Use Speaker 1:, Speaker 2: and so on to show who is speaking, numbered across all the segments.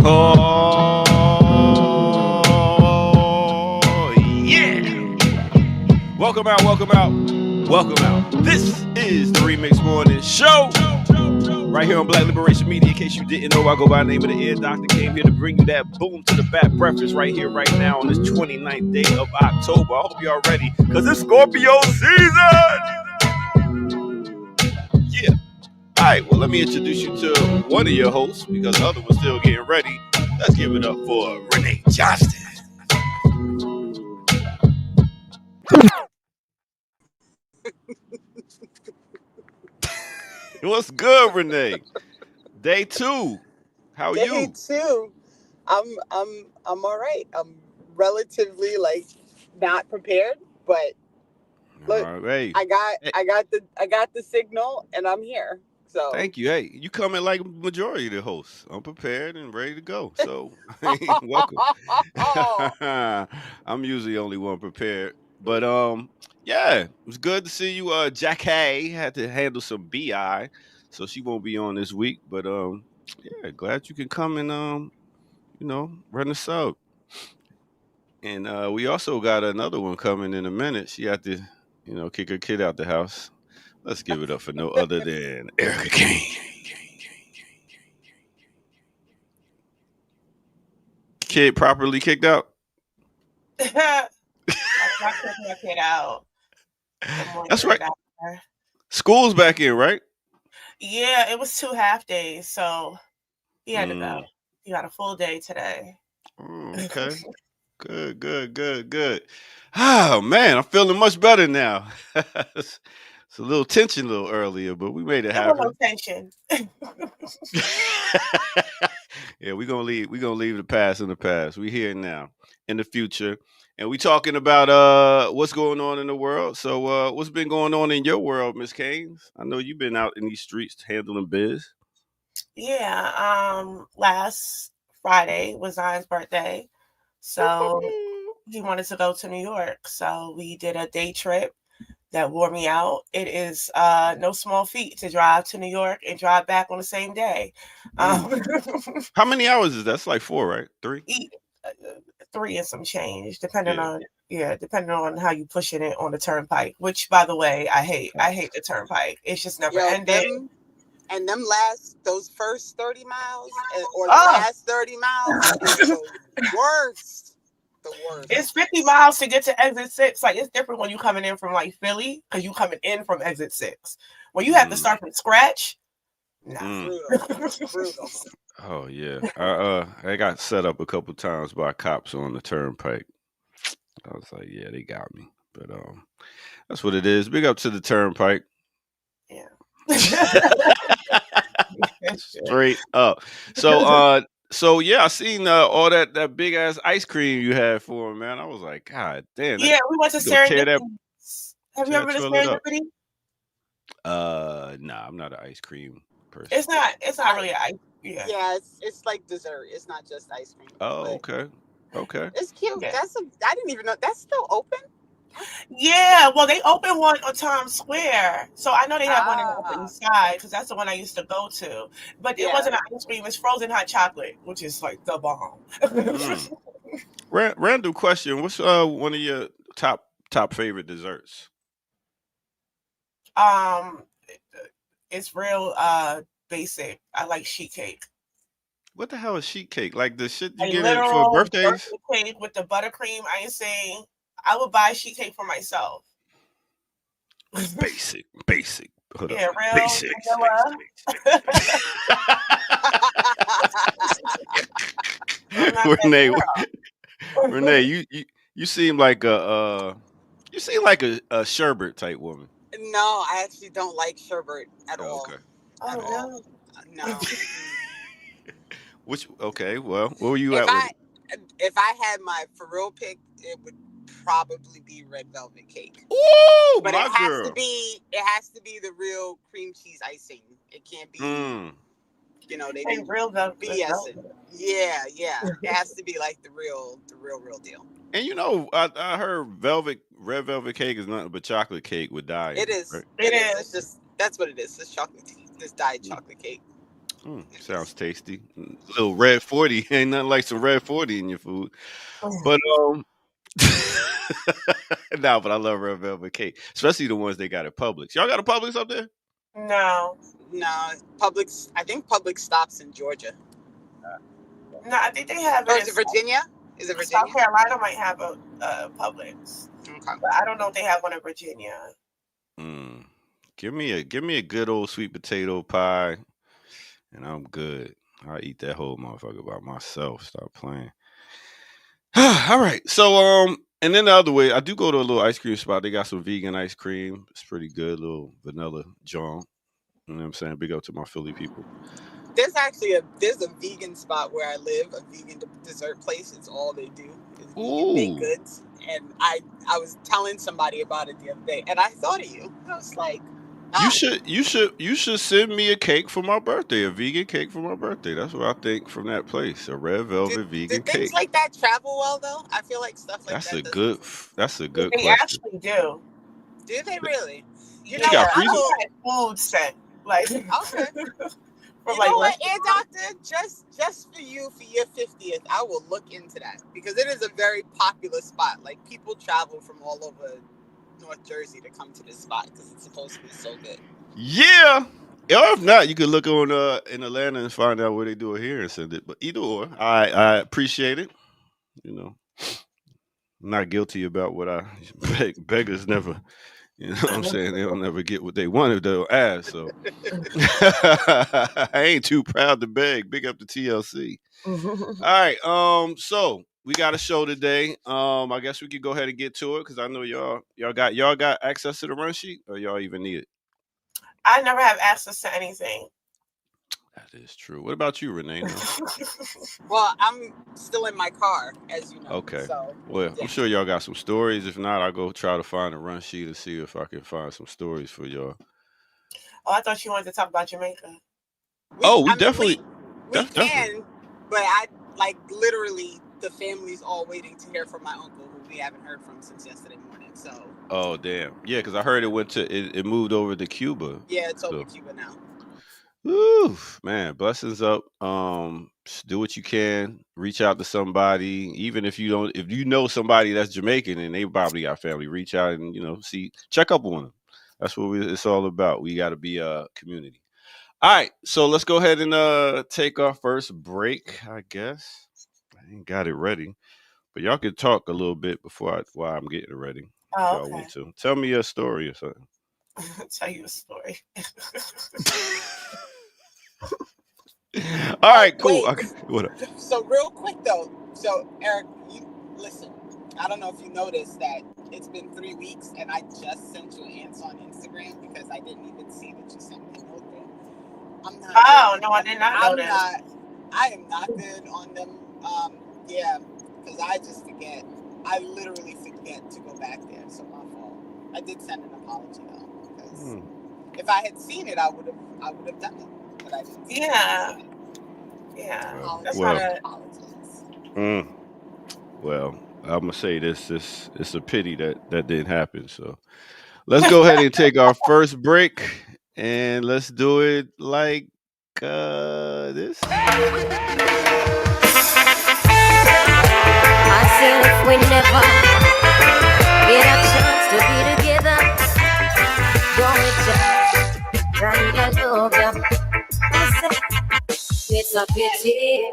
Speaker 1: Oh, yeah. Welcome out, welcome out, welcome out. This is the Remix Morning Show. Right here on Black Liberation Media. In case you didn't know, I go by the name of the Ear Doctor. Came here to bring you that boom to the back breakfast right here, right now on this 29th day of October. I hope y'all ready, because it's Scorpio season. Yeah. All right, well, let me introduce you to one of your hosts, because the other one's still getting ready. Let's give it up for Renee Johnston. What's good, Renee? Day 2. How are
Speaker 2: Day
Speaker 1: you?
Speaker 2: 2. I'm all right. I'm relatively not prepared, but look,
Speaker 1: Hey,
Speaker 2: I got the signal and I'm here. So
Speaker 1: thank you. Hey, you coming like majority of the hosts. I'm prepared and ready to go. So, welcome. I'm usually only one prepared, but yeah, it was good to see you. Jack Hay had to handle some bi, so she won't be on this week. But yeah, glad you can come and run the sub. And we also got another one coming in a minute. She had to, kick her kid out the house. Let's give it up for no other than Erica Kane. Kid properly kicked out?
Speaker 3: I took my kid out.
Speaker 1: That's right. School's back in, right?
Speaker 3: Yeah, it was 2 half days, so he had to go. He got a full day today.
Speaker 1: Okay. Good. Oh, man, I'm feeling much better now. It's a little tension a little earlier, but we made it happen.
Speaker 3: No tension.
Speaker 1: Yeah, we're gonna leave the past in the past. We here now in the future. And we talking about what's going on in the world. So what's been going on in your world, Miss Keynes? I know you've been out in these streets handling biz.
Speaker 3: Yeah, last Friday was Zion's birthday. So he wanted to go to New York. So we did a day trip that wore me out. It is no small feat to drive to New York and drive back on the same day.
Speaker 1: How many hours is that? That's like 4, right? 3?
Speaker 3: 3 and some change, depending on how you pushing it on the turnpike. Which, by the way, I hate. I hate the turnpike. It's just never ending.
Speaker 2: And those first 30 miles or the last 30 miles is the worst. The worst.
Speaker 3: It's 50 miles to get to exit 6. Like, it's different when you coming in from like Philly, because you coming in from exit 6. When you have to start from scratch, brutal.
Speaker 1: Oh yeah, I got set up a couple times by cops on the turnpike. I was like, yeah, they got me. But that's what it is. Big up to the turnpike.
Speaker 3: Yeah.
Speaker 1: Straight up. So yeah, I seen all that big ass ice cream you had for him, man. I was like, God damn.
Speaker 3: Yeah, we went to Serendipity. Have you ever been to Serendipity?
Speaker 1: Nah, I'm not an ice cream person.
Speaker 3: It's not really ice.
Speaker 2: Yeah, it's like dessert. It's not just ice cream.
Speaker 1: Oh, okay.
Speaker 2: It's cute. Yeah. I didn't even know that's still open.
Speaker 3: Yeah, well, they opened one on Times Square, so I know they have one in the Upper East Side because that's the one I used to go to. But it wasn't ice cream; it's frozen hot chocolate, which is like the bomb.
Speaker 1: Random question: what's one of your top favorite desserts?
Speaker 3: It's real basic. I like sheet cake.
Speaker 1: What the hell is sheet cake? Like the shit you get it for birthdays?
Speaker 3: Birthday cake with the buttercream icing. I would buy sheet cake for myself.
Speaker 1: Basic. Hold
Speaker 3: yeah,
Speaker 1: up.
Speaker 3: Real
Speaker 1: basic. Renee, you seem like a sherbet type woman.
Speaker 2: No, I actually don't like sherbet at all.
Speaker 1: Okay.
Speaker 2: No.
Speaker 1: Which okay, well, where were you
Speaker 2: If
Speaker 1: at with
Speaker 2: I
Speaker 1: it?
Speaker 2: if I had my for real pick, it would probably be red velvet cake.
Speaker 1: Ooh,
Speaker 2: But it
Speaker 1: my
Speaker 2: has to
Speaker 1: girl.
Speaker 2: be it has to be the real cream cheese icing. It can't be,
Speaker 1: Mm.
Speaker 2: they
Speaker 3: And
Speaker 2: be
Speaker 3: real
Speaker 2: BSing.
Speaker 3: velvet.
Speaker 2: Yeah, yeah. It has to be like the real deal.
Speaker 1: And I heard red velvet cake is nothing but chocolate cake with dye
Speaker 2: It
Speaker 1: in it,
Speaker 2: is.
Speaker 1: right?
Speaker 2: It
Speaker 3: It
Speaker 2: is. It's
Speaker 3: is.
Speaker 2: just that's what it is. It's chocolate tea. This dyed
Speaker 1: Mm.
Speaker 2: chocolate cake. It
Speaker 1: Sounds
Speaker 2: is.
Speaker 1: tasty. Little red 40. Ain't nothing like some red 40 in your food. But no, but I love red velvet cake, especially the ones they got at Publix. Y'all got a Publix up there?
Speaker 3: No.
Speaker 2: No, Publix. I think Publix stops in Georgia,
Speaker 3: No, I think they have
Speaker 2: or
Speaker 3: it
Speaker 2: is
Speaker 3: in
Speaker 2: it Virginia? Is it
Speaker 3: South
Speaker 2: Virginia?
Speaker 3: Carolina might have a Publix.
Speaker 2: Okay.
Speaker 3: But I don't know if they have one in Virginia.
Speaker 1: Mm. Give me a good old sweet potato pie, and I'm good. I'll eat that whole motherfucker by myself. Stop playing. All right. So and then the other way, I do go to a little ice cream spot. They got some vegan ice cream. It's pretty good, little vanilla John. You know what I'm saying? Big up to my Philly people.
Speaker 2: There's a vegan spot where I live, a vegan dessert place. It's all they do is vegan baked
Speaker 1: Ooh.
Speaker 2: goods. And I was telling somebody about it the other day, and I thought of you. I was like,
Speaker 1: You
Speaker 2: ah,
Speaker 1: should you should send me a cake for my birthday, a vegan cake for my birthday. That's what I think from that place. A red
Speaker 2: do,
Speaker 1: velvet
Speaker 2: do
Speaker 1: vegan
Speaker 2: things
Speaker 1: cake.
Speaker 2: like that travel well though? I feel like stuff like
Speaker 1: That's a
Speaker 2: that doesn't.
Speaker 1: good that's a good
Speaker 3: They
Speaker 1: question.
Speaker 3: actually do.
Speaker 2: Do they really? You
Speaker 1: What you
Speaker 2: know,
Speaker 1: got
Speaker 3: Yeah,
Speaker 2: I
Speaker 3: I've
Speaker 1: freezer?
Speaker 2: will.
Speaker 3: had food sent like
Speaker 2: Okay.
Speaker 3: from
Speaker 2: You know
Speaker 3: like
Speaker 2: what, Air
Speaker 3: restaurants.
Speaker 2: Doctor? Just for you for your 50th, I will look into that because it is a very popular spot. Like people travel from all over North Jersey to come to this spot because it's supposed to be so good.
Speaker 1: Yeah. Or if not, you could look on in Atlanta and find out where they do it here and send it. But either or, I appreciate it. You know, I'm not guilty about what I beggars never. You know what I'm saying? They'll never get what they want if they'll ask. So I ain't too proud to beg. Big up to TLC. All right. So we got a show today. I guess we could go ahead and get to it because I know y'all got access to the run sheet, or y'all even need it.
Speaker 3: I never have access to anything.
Speaker 1: That is true. What about you, Renee? No.
Speaker 2: Well, I'm still in my car, as you know.
Speaker 1: Okay.
Speaker 2: So,
Speaker 1: Well, I'm
Speaker 2: yeah.
Speaker 1: sure y'all got some stories. If not, I'll go try to find a run sheet and see if I can find some stories for y'all.
Speaker 3: Oh, I thought you wanted to talk about Jamaica.
Speaker 1: Oh,
Speaker 2: I mean, we
Speaker 1: definitely.
Speaker 2: can, but I like literally the family's all waiting to hear from my uncle, who we haven't heard from since yesterday morning. So,
Speaker 1: Oh, damn. Yeah, because I heard it moved over to Cuba.
Speaker 2: yeah, it's over
Speaker 1: So,
Speaker 2: Cuba now.
Speaker 1: woo, man, blessings up. Do what you can. Reach out to somebody, even if you don't. If you know somebody that's Jamaican and they probably got family, reach out and check up on them. That's what it's all about. We got to be a community. All right, so let's go ahead and take our first break. I guess I ain't got it ready, but y'all can talk a little bit while I'm getting it ready. If
Speaker 3: Oh,
Speaker 1: y'all
Speaker 3: okay.
Speaker 1: want to tell me a story or something.
Speaker 3: Tell you a story.
Speaker 1: All
Speaker 2: Oh
Speaker 1: right, cool.
Speaker 2: wait,
Speaker 1: Okay, what up?
Speaker 2: so real quick though. So Eric, you listen. I don't know if you noticed that it's been 3 weeks, and I just sent you an answer on Instagram because I didn't even see that you sent me a note there. I'm not
Speaker 3: Oh
Speaker 2: good.
Speaker 3: no, I did not
Speaker 2: I'm
Speaker 3: notice.
Speaker 2: not. I am not good on them. Yeah, because I just forget. I literally forget to go back there. So my fault. I did send an apology though, because
Speaker 1: Hmm.
Speaker 2: if I had seen it, I would have done it. But I didn't.
Speaker 3: Yeah.
Speaker 2: See it.
Speaker 3: Yeah. That's
Speaker 1: Well,
Speaker 3: not
Speaker 2: Apologies.
Speaker 1: mm, well, I'm gonna say this. It's a pity that didn't happen. So let's go ahead and take our first break, and let's do it like this.
Speaker 4: I said if we never get a chance to be together, don't it just trying to love you? It's a pity.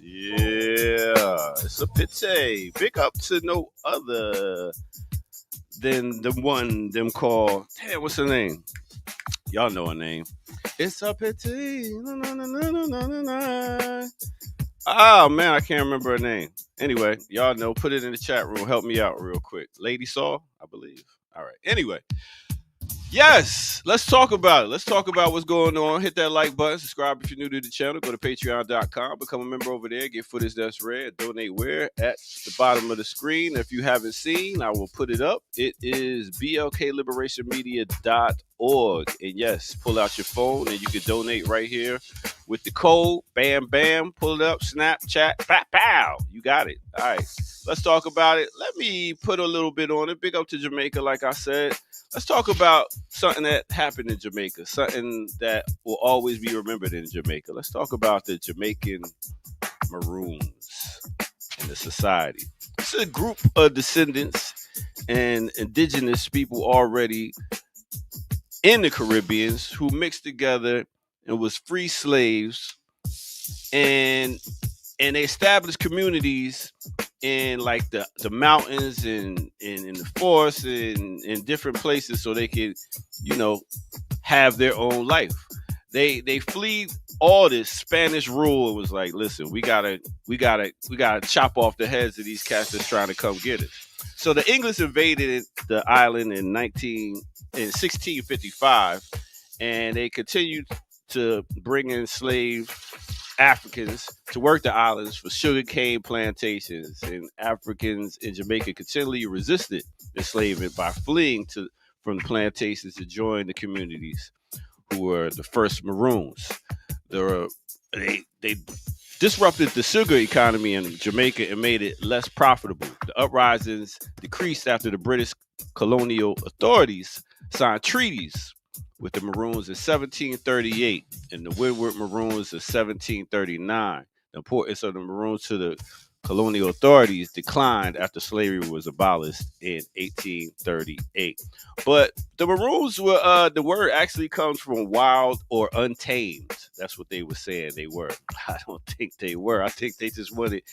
Speaker 1: Yeah, it's a pity. Big up to no other than the one them called. Damn, what's her name? Y'all know her name. It's a pity. Na, na, na, na, na, na, na. Oh man, I can't remember her name. Anyway, y'all know. Put it in the chat room. Help me out real quick. Lady Saw, I believe. All right. Anyway, Yes, let's talk about it. Let's talk about what's going on. Hit that like button, subscribe if you're new to the channel. Go to patreon.com, become a member over there, get footage that's rare, donate where at the bottom of the screen. If you haven't seen, I will put it up. It is blkliberationmedia.org. And yes, pull out your phone and you can donate right here with the code. Bam, bam, pull it up, Snapchat, pow, pow. You got it. All right, let's talk about it. Let me put a little bit on it. Big up to Jamaica, like I said. Let's talk about something that happened in Jamaica, something that will always be remembered in Jamaica. Let's talk about the Jamaican Maroons and the society. It's a group of descendants and indigenous people already in the Caribbean who mixed together and was free slaves, and they established communities in like the mountains and in the forests and in different places so they could, you know, have their own life. They flee all this Spanish rule. It was like, listen, we gotta chop off the heads of these cats that's trying to come get us. So the English invaded the island in 1655, and they continued to bring in slave Africans to work the islands for sugarcane plantations, and Africans in Jamaica continually resisted enslavement by fleeing from the plantations to join the communities who were the first Maroons. They disrupted the sugar economy in Jamaica and made it less profitable. The uprisings decreased after the British colonial authorities signed treaties with the Maroons in 1738 and the Windward Maroons in 1739. The importance of the Maroons to the colonial authorities declined after slavery was abolished in 1838. But the Maroons were, the word actually comes from wild or untamed. That's what they were saying they were. I don't think they were. I think they just wanted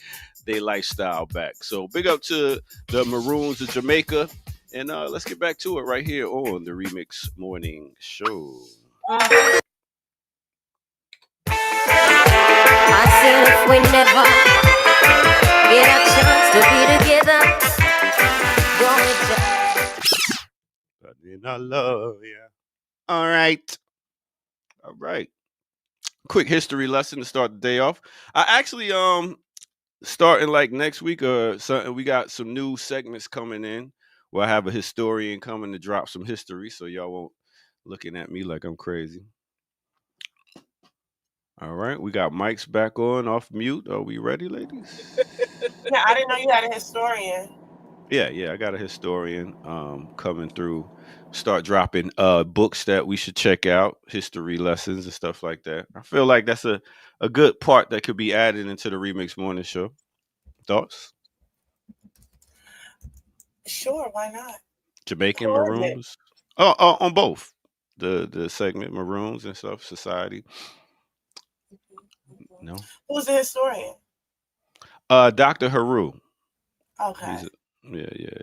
Speaker 1: their lifestyle back. So big up to the Maroons of Jamaica. And let's get back to it right here on the Remix Morning Show.
Speaker 4: I said if we never get a chance to be together,
Speaker 1: I did not love you. All right. Quick history lesson to start the day off. I actually starting like next week or something, we got some new segments coming in where I have a historian coming to drop some history, so y'all won't looking at me like I'm crazy. All right, we got mics back on, off mute. Are we ready, ladies?
Speaker 3: Yeah, I didn't know you had a historian.
Speaker 1: Yeah, I got a historian coming through. Start dropping books that we should check out, history lessons and stuff like that. I feel like that's a good part that could be added into the Remix Morning Show. Thoughts?
Speaker 3: Sure, why not?
Speaker 1: Jamaican
Speaker 3: Who is it?
Speaker 1: Maroons? On both the segment Maroons and stuff, society. No,
Speaker 3: Who's the historian?
Speaker 1: Dr. Haru.
Speaker 3: Okay.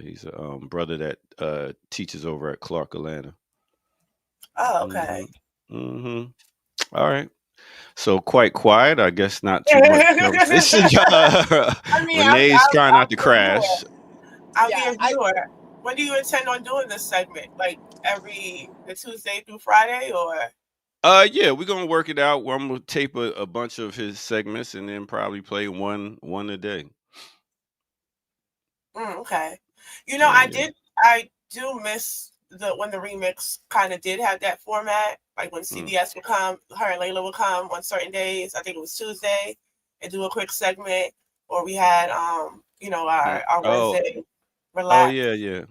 Speaker 1: He's a brother that teaches over at Clark Atlanta.
Speaker 3: Oh, okay.
Speaker 1: All right. So quite quiet. I guess not too much conversation.
Speaker 3: I mean,
Speaker 1: Renee's trying not to
Speaker 3: be a
Speaker 1: crash.
Speaker 3: viewer. I'll be a viewer. When do you intend on doing this segment? Like the Tuesday through Friday, or?
Speaker 1: Yeah, we're gonna work it out. I'm gonna tape a bunch of his segments and then probably play one a day.
Speaker 3: Okay. You know,
Speaker 1: Yeah,
Speaker 3: I do miss when the remix kind of did have that format. Like when CBS would come, her and Layla would come on certain days. I think it was Tuesday, and do a quick segment. Or we had our Wednesday relax.
Speaker 1: Yeah.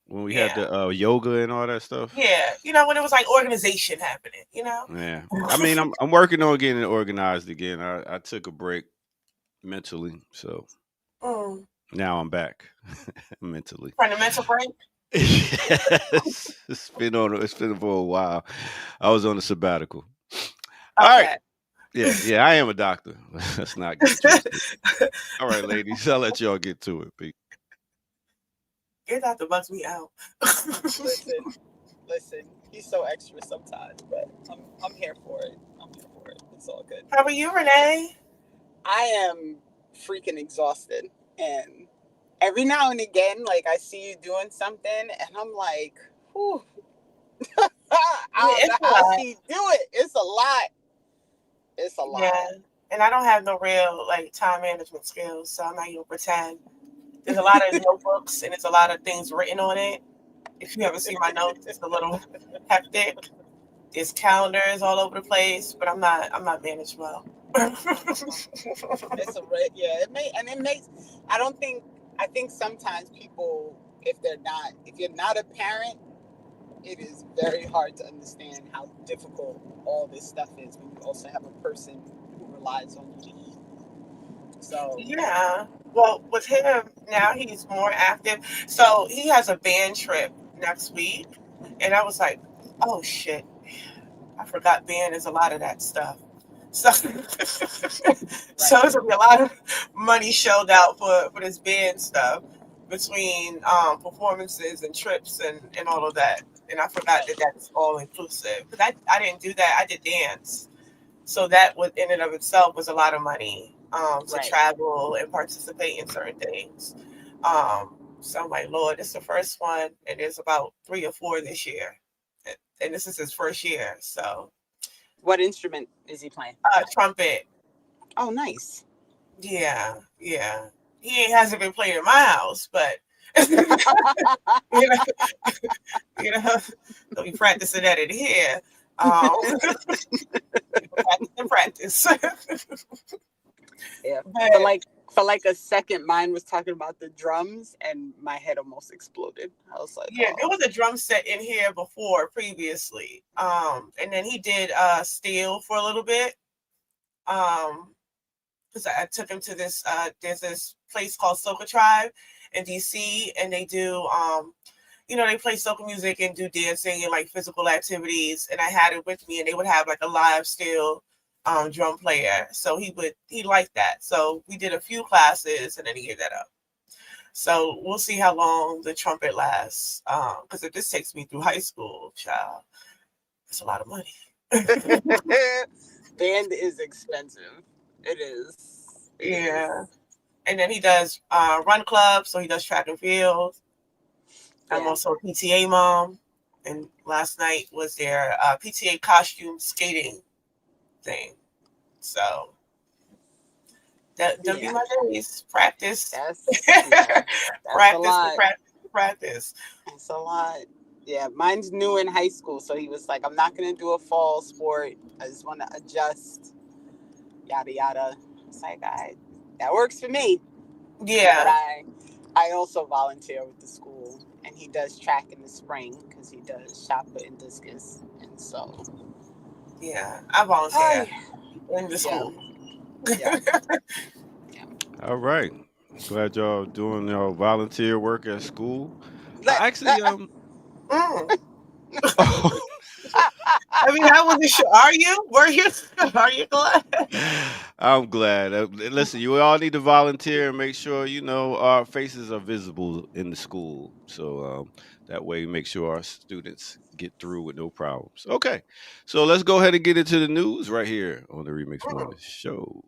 Speaker 1: When we had the yoga and all that stuff.
Speaker 3: Yeah, when it was like organization happening.
Speaker 1: Yeah, I mean, I'm working on getting it organized again. I took a break mentally, so now I'm back mentally.
Speaker 3: Trying to mental break.
Speaker 1: Yes, it's been for a while. I was on a sabbatical.
Speaker 3: Okay.
Speaker 1: All right. Yeah, I am a doctor. Let's not get twisted. All right, ladies, I'll let y'all get to it. Peace.
Speaker 3: Your doctor bugs me out.
Speaker 2: Listen, he's so extra sometimes, but I'm here for it. It's all good.
Speaker 3: How are you, Renee?
Speaker 2: I am freaking exhausted, and every now and again, like I see you doing something, and I'm like, whew. I don't
Speaker 3: It's
Speaker 2: know
Speaker 3: a
Speaker 2: how
Speaker 3: lot.
Speaker 2: she do it. It's a lot. It's a lot.
Speaker 3: Yeah. And I don't have no real like time management skills, so I'm not even pretend. There's a lot of notebooks and it's a lot of things written on it. If you ever see my notes, it's a little hectic. There's calendars all over the place, but I'm not managed well.
Speaker 2: It's a yeah. It makes. I don't think. I think sometimes people, if you're not a parent, it is very hard to understand how difficult all this stuff is when you also have a person who relies on you to eat. So
Speaker 3: Yeah. Well, with him now, he's more active. So he has a band trip next week, and I was like, oh shit, I forgot band is a lot of that stuff. So, so it's gonna be a lot of money shelled out for this band stuff between performances and trips and all of that. And I forgot that that's all inclusive because I didn't do that. I did dance, so that was in and of itself was a lot of money to
Speaker 2: Right.
Speaker 3: travel and participate in certain things. So I'm like, Lord, this is the first one, and there's about 3 or 4 this year, and this is his first year. So
Speaker 2: what instrument is he playing?
Speaker 3: trumpet.
Speaker 2: Oh, nice.
Speaker 3: Yeah, yeah. He hasn't been playing in my house, but you know, you know, he'll be practicing at it here. Practice.
Speaker 2: Yeah.
Speaker 3: But,
Speaker 2: For like a second, mine was talking about the drums, and my head almost exploded. I was like,
Speaker 3: yeah, there
Speaker 2: oh.
Speaker 3: was a drum set in here before previously. And then he did steel for a little bit. Because I took him to this there's this place called Soca Tribe in DC, and they do they play soca music and do dancing and like physical activities, and I had it with me, and they would have like a live steel drum player, so he liked that, so we did a few classes and then he gave that up. So we'll see how long the trumpet lasts, because if this takes me through high school, child, it's a lot of money.
Speaker 2: Band is expensive. It is.
Speaker 3: Yeah. And then he does run club, so he does track and field. I'm
Speaker 2: Yeah.
Speaker 3: also a PTA mom, and last night was their PTA costume skating thing. So that'll be my days. Practice.
Speaker 2: That's
Speaker 3: practice,
Speaker 2: a lot.
Speaker 3: practice.
Speaker 2: It's a lot. Yeah, mine's new in high school, so he was like, I'm not going to do a fall sport. I just want to adjust, yada, yada. It's like, that works for me.
Speaker 3: Yeah.
Speaker 2: But I also volunteer with the school, and he does track in the spring because he does shot put and discus. And so.
Speaker 3: Yeah, I volunteer in the school.
Speaker 2: Yeah.
Speaker 1: All right. Glad y'all doing your volunteer work at school. I actually
Speaker 3: I mean, I wasn't sure. Are you? Were you? Are you glad?
Speaker 1: I'm glad. Listen, you all need to volunteer and make sure our faces are visible in the school, so that way make sure our students get through with no problems. Okay, so let's go ahead and get into the news right here on the Remix Morning Show.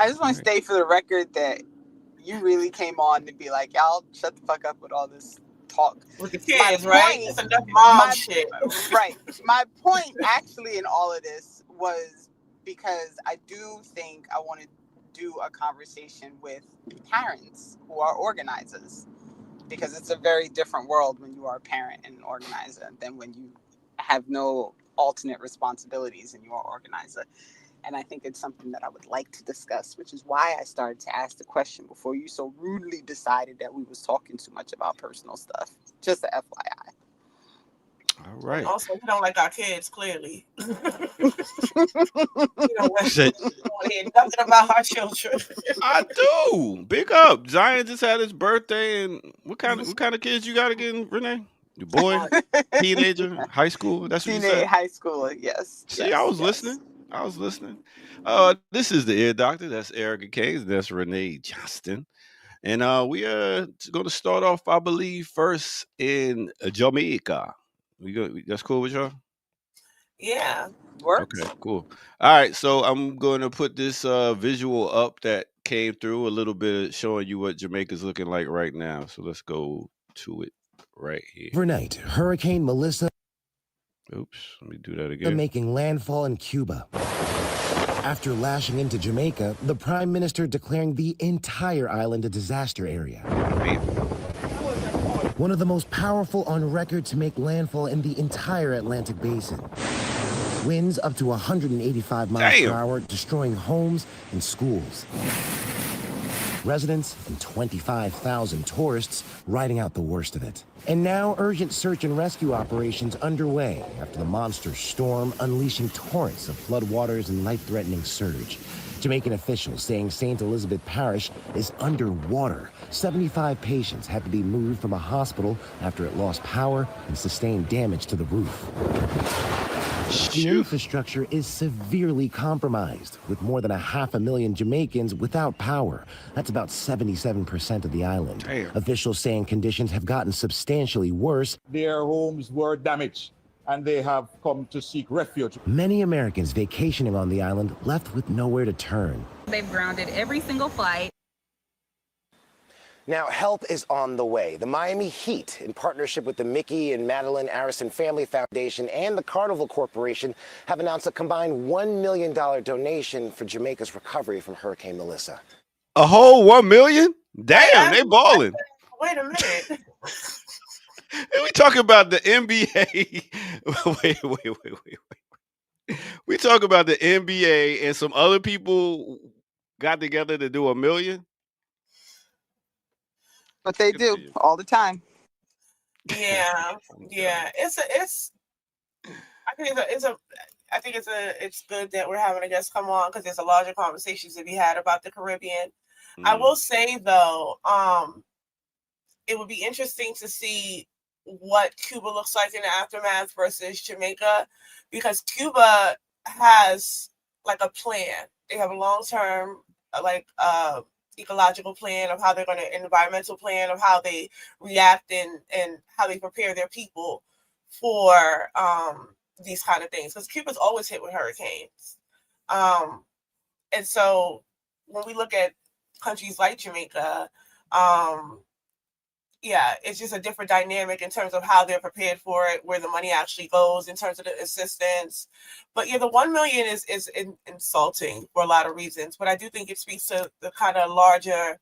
Speaker 2: I just want to state for the record that you really came on to be like, y'all shut the fuck up with all this talk.
Speaker 3: With the kids, right? It's enough mom shit.
Speaker 2: Right. My point actually in all of this was because I do think I want to do a conversation with parents who are organizers, because it's a very different world when you are a parent and an organizer than when you have no alternate responsibilities and you are an organizer. And I think it's something that I would like to discuss, which is why I started to ask the question before you so rudely decided that we was talking too much about personal stuff. Just a FYI.
Speaker 1: All right.
Speaker 3: And also, we don't like our kids, clearly. We don't want to hear nothing about our children.
Speaker 1: I do. Big up. Zion just had his birthday, and what kind of kids you got again, Renee? Your boy, teenager, high school. That's what you said.
Speaker 2: High school, yes.
Speaker 1: See, I was listening. I was listening. This is the Ear Doctor. That's Erica Kane. That's Renee Johnston. And we are going to start off, I believe, first in Jamaica. That's cool with y'all?
Speaker 3: Yeah.
Speaker 2: Works.
Speaker 1: Okay, cool. All right, so I'm going to put this visual up that came through a little bit, showing you what Jamaica's looking like right now. So let's go to it right here.
Speaker 5: Overnight, Hurricane Melissa
Speaker 1: Oops, let me do that again.
Speaker 5: making landfall in Cuba. After lashing into Jamaica, the Prime Minister declaring the entire island a disaster area.
Speaker 1: Bam.
Speaker 5: One of the most powerful on record to make landfall in the entire Atlantic Basin. Winds up to 185 miles
Speaker 1: Damn.
Speaker 5: per hour, destroying homes and schools. Residents and 25,000 tourists riding out the worst of it. And now urgent search and rescue operations underway after the monster storm unleashing torrents of floodwaters and life-threatening surge. Jamaican officials saying St. Elizabeth Parish is underwater. 75 patients had to be moved from a hospital after it lost power and sustained damage to the roof. The infrastructure is severely compromised, with more than 500,000 Jamaicans without power. That's about 77% of the island.
Speaker 1: Damn.
Speaker 5: Officials saying conditions have gotten substantially worse.
Speaker 6: Their homes were damaged, and they have come to seek refuge.
Speaker 5: Many Americans vacationing on the island left with nowhere to turn.
Speaker 7: They've grounded every single flight.
Speaker 5: Now, help is on the way. The Miami Heat, in partnership with the Mickey and Madeline Arison Family Foundation and the Carnival Corporation, have announced a combined $1 million donation for Jamaica's recovery from Hurricane Melissa.
Speaker 1: A whole 1 million? Damn, they balling.
Speaker 3: Wait a minute.
Speaker 1: And we talking about the NBA. wait. We talk about the NBA and some other people got together to do 1 million.
Speaker 2: But they
Speaker 1: Good
Speaker 2: do
Speaker 1: for you.
Speaker 2: all the time.
Speaker 3: Yeah. Yeah. I think it's good that we're having a guest come on because there's a larger conversations to be had about the Caribbean. I will say though, it would be interesting to see what Cuba looks like in the aftermath versus Jamaica, because Cuba has like a plan. They have a long-term ecological plan of how they're going to, environmental plan of how they react and how they prepare their people for these kind of things, because Cuba's always hit with hurricanes. And so when we look at countries like Jamaica, it's just a different dynamic in terms of how they're prepared for it, where the money actually goes in terms of the assistance. But the 1 million is insulting for a lot of reasons. But I do think it speaks to the kind of larger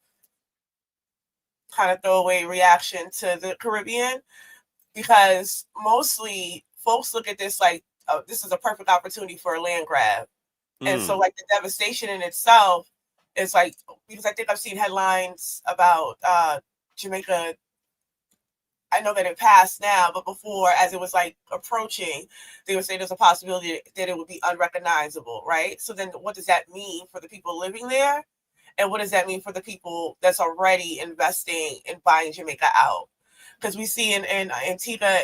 Speaker 3: kind of throwaway reaction to the Caribbean, because mostly folks look at this like, this is a perfect opportunity for a land grab. And so like the devastation in itself is like, because I think I've seen headlines about Jamaica. I know that it passed now, but before, as it was like approaching, they would say there's a possibility that it would be unrecognizable, right? So then what does that mean for the people living there? And what does that mean for the people that's already investing in buying Jamaica out? Because we see in Antigua,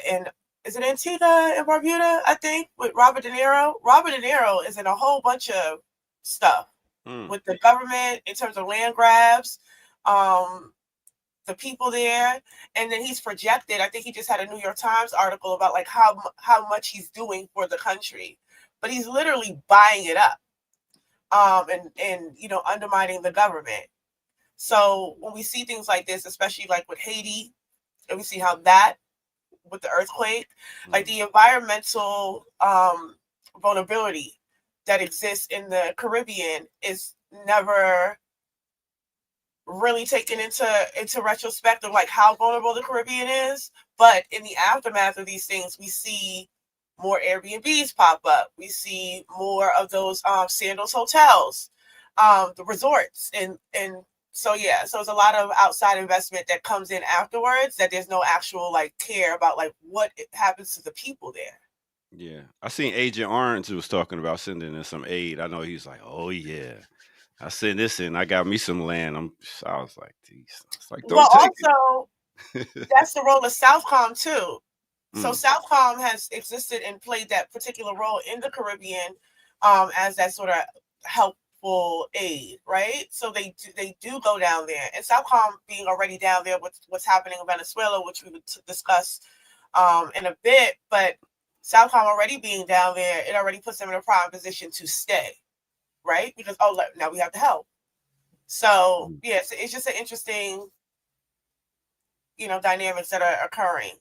Speaker 3: is it Antigua and Barbuda, I think, with Robert De Niro? Robert De Niro is in a whole bunch of stuff with the government in terms of land grabs, the people there, and then he's projected. I think he just had a New York Times article about like how much he's doing for the country, but he's literally buying it up, and undermining the government. So when we see things like this, especially like with Haiti, and we see how that with the earthquake, like the environmental vulnerability that exists in the Caribbean is never really taken into retrospect of like how vulnerable the Caribbean is. But in the aftermath of these things, we see more Airbnbs pop up. We see more of those Sandals hotels, the resorts, and so it's a lot of outside investment that comes in afterwards that there's no actual like care about like what happens to the people there.
Speaker 1: Yeah, I seen Agent Orange was talking about sending in some aid. I know he's like, oh yeah, I send this in. I got me some land. I was like, geez. It's like, don't take
Speaker 3: also,
Speaker 1: it.
Speaker 3: that's the role of Southcom too. So Southcom has existed and played that particular role in the Caribbean as that sort of helpful aid, right? So they do go down there, and Southcom being already down there with what's happening in Venezuela, which we would discuss in a bit, but Southcom already being down there, it already puts them in a prime position to stay, right? Because now we have to help. So yes, it's just an interesting, dynamics that are occurring.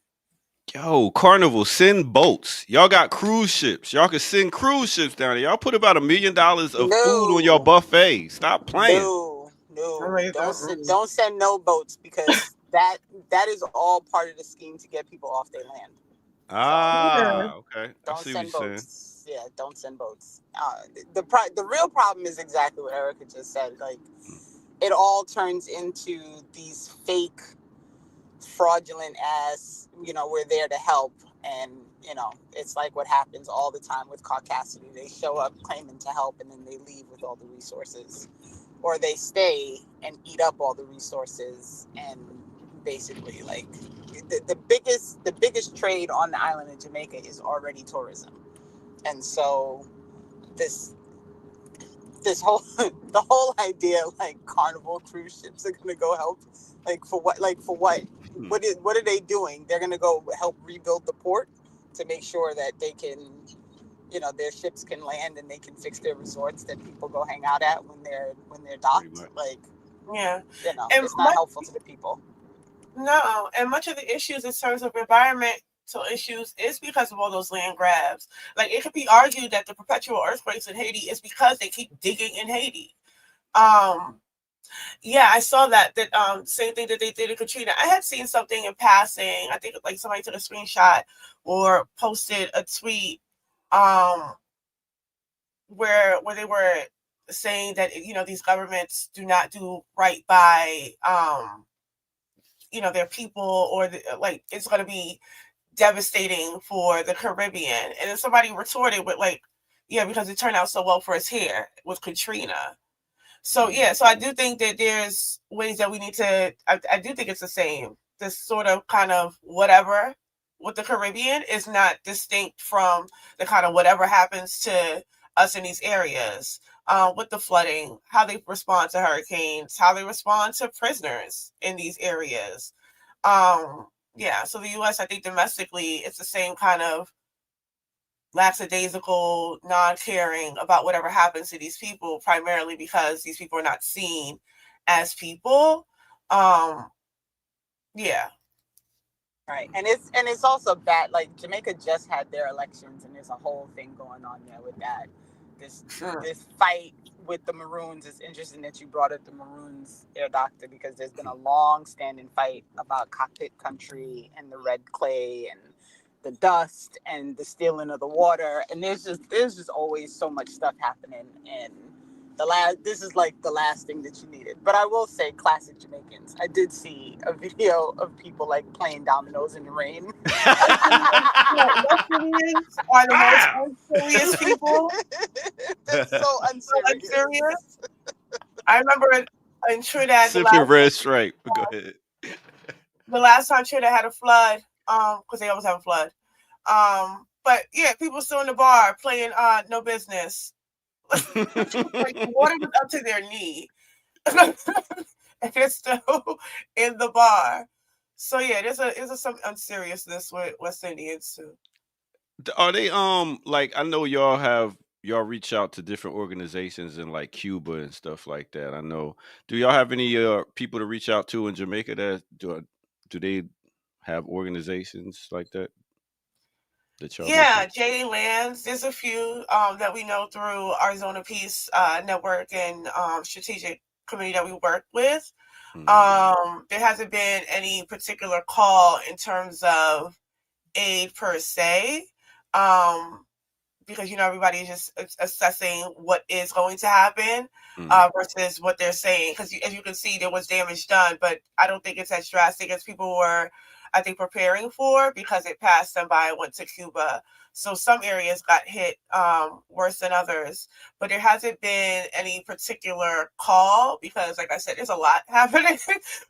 Speaker 1: Yo, Carnival, send boats. Y'all got cruise ships. Y'all can send cruise ships down there. Y'all put about $1 million of food on your buffet. Stop playing.
Speaker 2: No, don't send no boats, because that is all part of the scheme to get people off their land.
Speaker 1: Okay.
Speaker 2: Don't
Speaker 1: I see
Speaker 2: send
Speaker 1: what you're
Speaker 2: boats.
Speaker 1: saying.
Speaker 2: Yeah, don't send boats. The real problem is exactly what Erica just said. Like, it all turns into these fake, fraudulent ass, we're there to help. And, it's like what happens all the time with Caucasity. They show up claiming to help, and then they leave with all the resources. Or they stay and eat up all the resources. And basically, like, the biggest trade on the island of Jamaica is already tourism. And so this whole the whole idea, like, Carnival cruise ships are gonna go help, for what what are they doing? They're gonna go help rebuild the port to make sure that they can, their ships can land and they can fix their resorts that people go hang out at when they're docked. Like,
Speaker 3: yeah,
Speaker 2: and it's not helpful to the people.
Speaker 3: No, and much of the issues in terms of environmental issues is because of all those land grabs. Like, it could be argued that the perpetual earthquakes in Haiti is because they keep digging in Haiti. Yeah, I saw that same thing that they did in Katrina. I had seen something in passing. I think like somebody took a screenshot or posted a tweet where they were saying that these governments do not do right by their people, or like it's going to be devastating for the Caribbean. And then somebody retorted with like, yeah, because it turned out so well for us here with Katrina. So yeah, so I do think that there's ways that we need to, I do think it's the same. This sort of kind of whatever with the Caribbean is not distinct from the kind of whatever happens to us in these areas. With the flooding, how they respond to hurricanes, how they respond to prisoners in these areas. Yeah, so the U.S., I think domestically, it's the same kind of lackadaisical, non-caring about whatever happens to these people, primarily because these people are not seen as people. Yeah.
Speaker 2: Right. And it's also bad. Like, Jamaica just had their elections, and there's a whole thing going on there with that. This fight with the Maroons. Is interesting that you brought up the Maroons, Air Doctor, because there's been a long-standing fight about cockpit country and the red clay and the dust and the stealing of the water. And there's just always so much stuff happening. And this is like the last thing that you needed. But I will say, classic Jamaicans. I did see a video of people like playing dominoes in the rain.
Speaker 3: West Indians are the most unserious people.
Speaker 2: They're so unserious.
Speaker 3: I remember in Trinidad,
Speaker 1: Sipping red stripe. Go ahead.
Speaker 3: The last time Trinidad had a flood, because they always have a flood. But yeah, people still in the bar playing No Business. Like, the water was up to their knee. And they're still in the bar. So yeah, there's some unseriousness with West Indians too.
Speaker 1: Are they like, I know y'all reach out to different organizations in like Cuba and stuff like that. I know. Do y'all have any people to reach out to in Jamaica that do they have organizations like that?
Speaker 3: Yeah, J.A. Lands. There's a few that we know through our Zone of Peace network and strategic committee that we work with. There hasn't been any particular call in terms of aid per se, because everybody is just assessing what is going to happen versus what they're saying. Because as you can see, there was damage done, but I don't think it's as drastic as people were, I think, preparing for, because it passed them by and went to Cuba. So some areas got hit worse than others, but there hasn't been any particular call because, like I said, there's a lot happening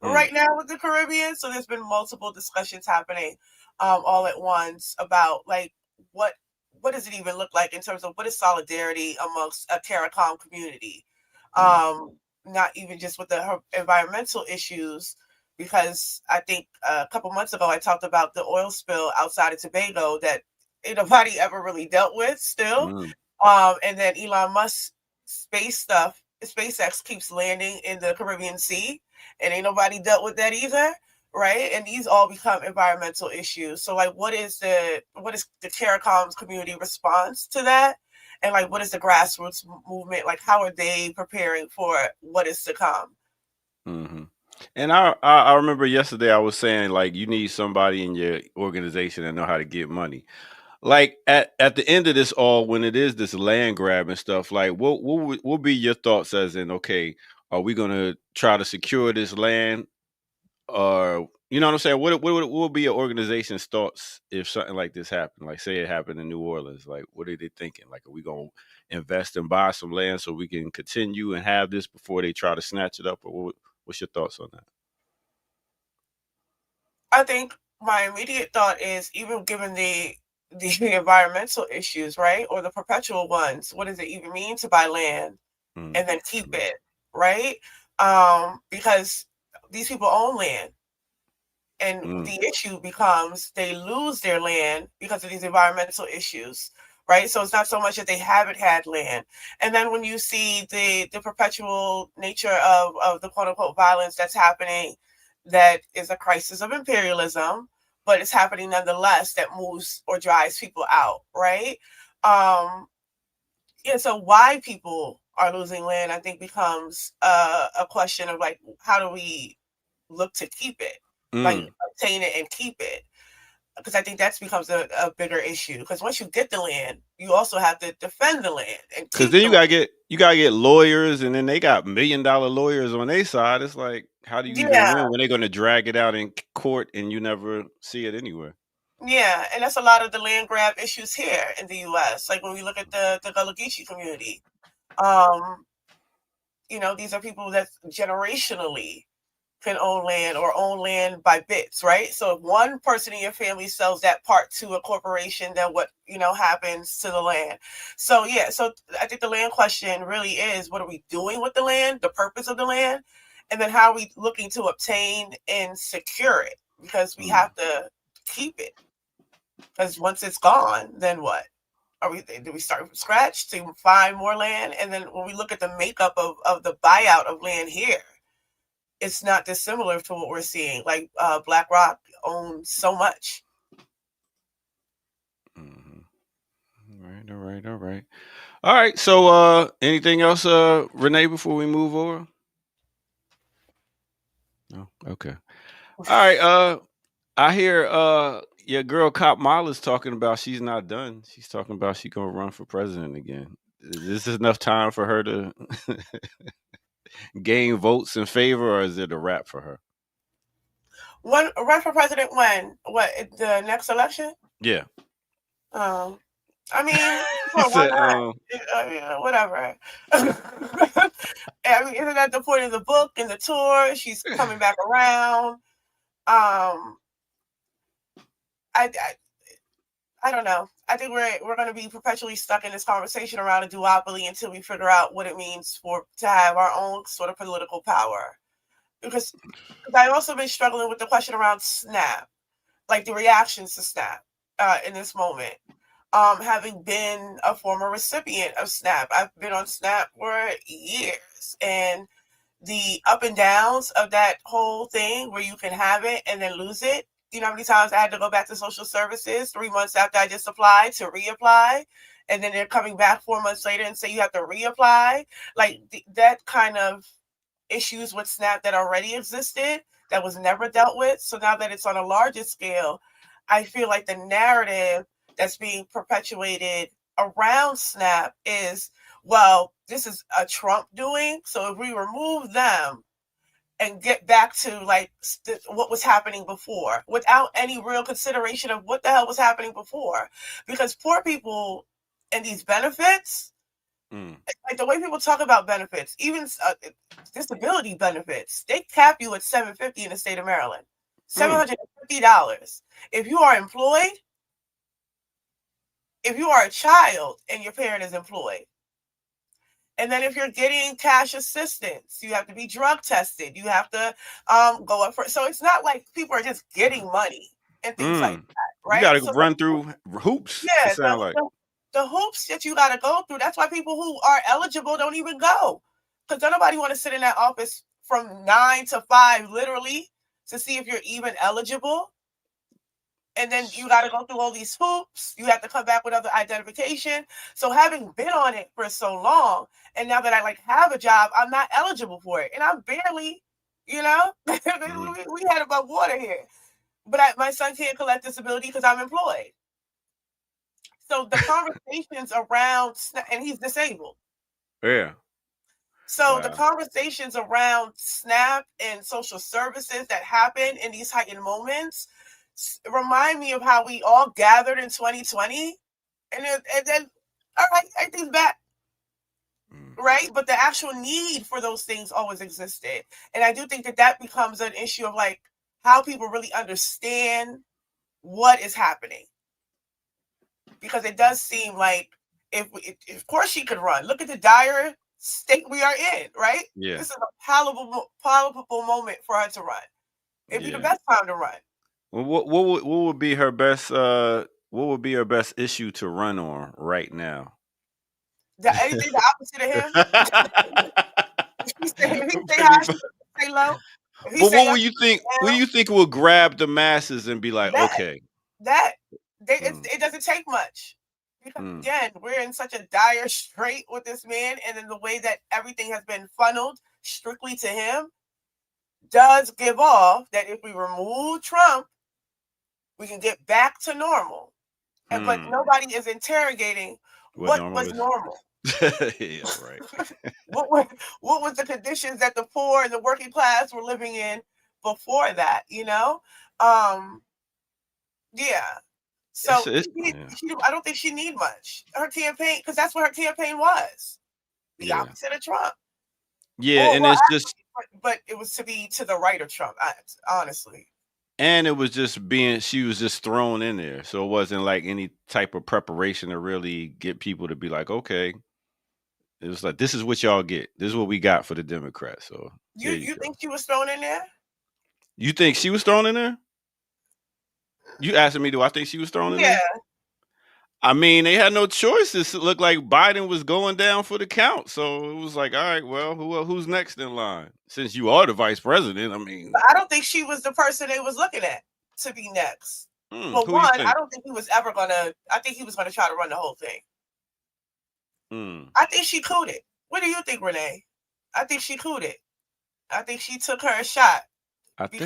Speaker 3: right now with the Caribbean. So there's been multiple discussions happening all at once about like what what does it even look like in terms of what is solidarity amongst a CARICOM community? Not even just with the environmental issues, because I think a couple months ago I talked about the oil spill outside of Tobago that ain't nobody ever really dealt with still. And then Elon Musk SpaceX keeps landing in the Caribbean Sea, and ain't nobody dealt with that either, right? And these all become environmental issues. So, like, what is the CARICOM's community response to that? And like, what is the grassroots movement? Like, how are they preparing for what is to come?
Speaker 1: And I remember yesterday I was saying, like, you need somebody in your organization that know how to get money. Like at the end of this all, when it is this land grab and stuff, like what will be your thoughts as in, okay, are we gonna try to secure this land, or you know what I'm saying? What will be your organization's thoughts if something like this happened? Like, say it happened in New Orleans, like what are they thinking? Like, are we gonna invest and buy some land so we can continue and have this before they try to snatch it up, or what's your thoughts on that?
Speaker 3: I think my immediate thought is, even given the environmental issues, right, or the perpetual ones, what does it even mean to buy land and then keep it, right? Because these people own land, and the issue becomes they lose their land because of these environmental issues, right? So it's not so much that they haven't had land. And then when you see the perpetual nature of the quote unquote violence that's happening, that is a crisis of imperialism, but it's happening nonetheless, that moves or drives people out, right? Yeah, so why people are losing land, I think, becomes a question of like, how do we look to keep it, like obtain it and keep it? Because I think that becomes a bigger issue. Because once you get the land, you also have to defend the land and
Speaker 1: Because
Speaker 3: keep
Speaker 1: then
Speaker 3: the land.
Speaker 1: you gotta get lawyers, and then they got $1 million lawyers on their side. It's like, how do you even
Speaker 3: Yeah,
Speaker 1: win when they're gonna drag it out in court and you never see it anywhere?
Speaker 3: yeah, and that's a lot of the land grab issues here in the U.S. Like when we look at the Gullah Geechee community, um, these are people that generationally can own land or own land by bits, right? So if one person in your family sells that part to a corporation, then what, happens to the land? So yeah, so I think the land question really is, what are we doing with the land, the purpose of the land, and then how are we looking to obtain and secure it? Because we have to keep it. Because once it's gone, then what? Do we start from scratch to find more land? And then when we look at the makeup of the buyout of land here, it's not dissimilar to what we're seeing. Like BlackRock owns so much.
Speaker 1: All right. So, anything else, Renee, before we move over? No. Okay. All right. I hear your girl Cop Mala's talking about she's not done. She's talking about she's gonna run for president again. Is this enough time for her to gain votes in favor, or is it a wrap for her?
Speaker 3: Run for president when? What, the next election?
Speaker 1: Yeah.
Speaker 3: I mean,
Speaker 1: He
Speaker 3: why
Speaker 1: said,
Speaker 3: not? Whatever. I mean, isn't that the point of the book and the tour? She's coming back around. I don't know. I think we're going to be perpetually stuck in this conversation around a duopoly until we figure out what it means to have our own sort of political power. Because I've also been struggling with the question around SNAP, like the reactions to SNAP in this moment. Having been a former recipient of SNAP, I've been on SNAP for years, and the up and downs of that whole thing where you can have it and then lose it. You know how many times I had to go back to social services 3 months after I just applied to reapply, and then they're coming back 4 months later and say you have to reapply. Like that kind of issues with SNAP that already existed that was never dealt with. So now that it's on a larger scale, I feel like the narrative that's being perpetuated around SNAP is, well, this is a Trump doing. So if we remove them and get back to like what was happening before, without any real consideration of what the hell was happening before, because poor people and these benefits, like the way people talk about benefits, even disability benefits, they cap you at $750 in the state of Maryland, $750. If you are employed, if you are a child and your parent is employed, and then if you're getting cash assistance, you have to be drug tested. You have to go up for. So it's not like people are just getting money and things like that,
Speaker 1: You got
Speaker 3: right?
Speaker 1: to
Speaker 3: So
Speaker 1: run through hoops. It
Speaker 3: yeah,
Speaker 1: sounds like.
Speaker 3: the hoops that you got to go through. That's why people who are eligible don't even go, because nobody want to sit in that office from 9 to 5, literally, to see if you're even eligible. And then you got to go through all these hoops. You have to come back with other identification. So having been on it for so long, and now that I like have a job, I'm not eligible for it, and I'm barely, we had above water here. But my son can't collect disability because I'm employed. So the conversations around, and he's disabled.
Speaker 1: Yeah.
Speaker 3: So the
Speaker 1: Wow.
Speaker 3: conversations around SNAP and social services that happen in these heightened moments remind me of how we all gathered in 2020, and then all right, everything's back, right? But the actual need for those things always existed, and I do think that becomes an issue of like how people really understand what is happening, because it does seem like if of course she could run. Look at the dire state we are in, right?
Speaker 1: Yeah.
Speaker 3: This is a palatable moment for her to run. It'd be the best time to run.
Speaker 1: Well, what would be her best what would be her best issue to run on right now?
Speaker 3: Anything the opposite of him. If he say high, she say low. If he
Speaker 1: But
Speaker 3: say
Speaker 1: what
Speaker 3: up,
Speaker 1: would you think? What do
Speaker 3: down,
Speaker 1: you think will grab the masses and be like, okay?
Speaker 3: It doesn't take much. Because again, we're in such a dire strait with this man, and then the way that everything has been funneled strictly to him does give off that if we remove Trump, we can get back to normal. But nobody is interrogating what was normal.
Speaker 1: Yeah, right.
Speaker 3: what was the conditions that the poor and the working class were living in before that? Yeah. So I don't think she need much. Her campaign, because that's what her campaign was. The opposite of Trump.
Speaker 1: Yeah, and it's just,
Speaker 3: but it was to be to the right of Trump, honestly.
Speaker 1: And it was just she was just thrown in there. So it wasn't like any type of preparation to really get people to be like, okay. It was like, this is what y'all get. This is what we got for the Democrats. So
Speaker 3: you think she was thrown in there?
Speaker 1: You think she was thrown in there? You asking me, do I think she was thrown in there?
Speaker 3: Yeah.
Speaker 1: I mean, they had no choice. It looked like Biden was going down for the count. So it was like, all right, well, who's next in line? Since you are the vice president, I mean.
Speaker 3: But I don't think she was the person they was looking at to be next. Well, one, I don't think he was ever gonna. I think he was gonna try to run the whole thing. I think she cooed it. What do you think, Renee? I think she cooed it. I think she took her shot.
Speaker 1: I think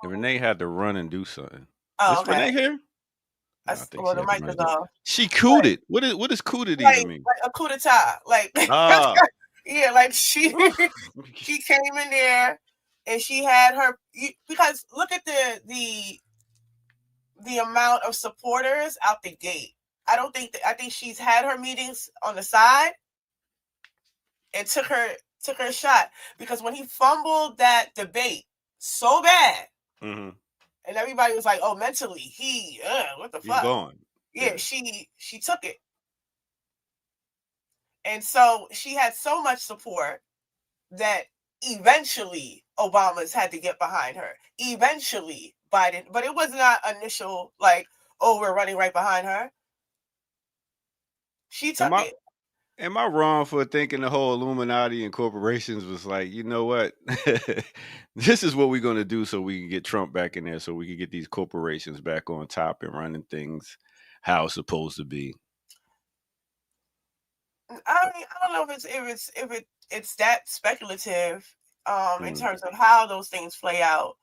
Speaker 1: Renee had to run and do something.
Speaker 3: Oh,
Speaker 1: is Renee here?
Speaker 3: No, the mic is off.
Speaker 1: She cooed it. What is cooed it even mean?
Speaker 3: Like a coup d'etat. Like yeah, like she came in there and she had her, because look at the amount of supporters out the gate. I think she's had her meetings on the side and took her shot, because when he fumbled that debate so bad, and everybody was like, "Oh, mentally, what the fuck?"
Speaker 1: He's gone.
Speaker 3: Yeah, she took it, and so she had so much support that eventually Obama's had to get behind her. Eventually, Biden, but it was not initial like, "Oh, we're running right behind her." She took it.
Speaker 1: Am I wrong for thinking the whole Illuminati and corporations was like, you know what? This is what we're going to do so we can get Trump back in there, so we can get these corporations back on top and running things how it's supposed to be?
Speaker 3: I mean, I don't know if it's that speculative in terms of how those things play out.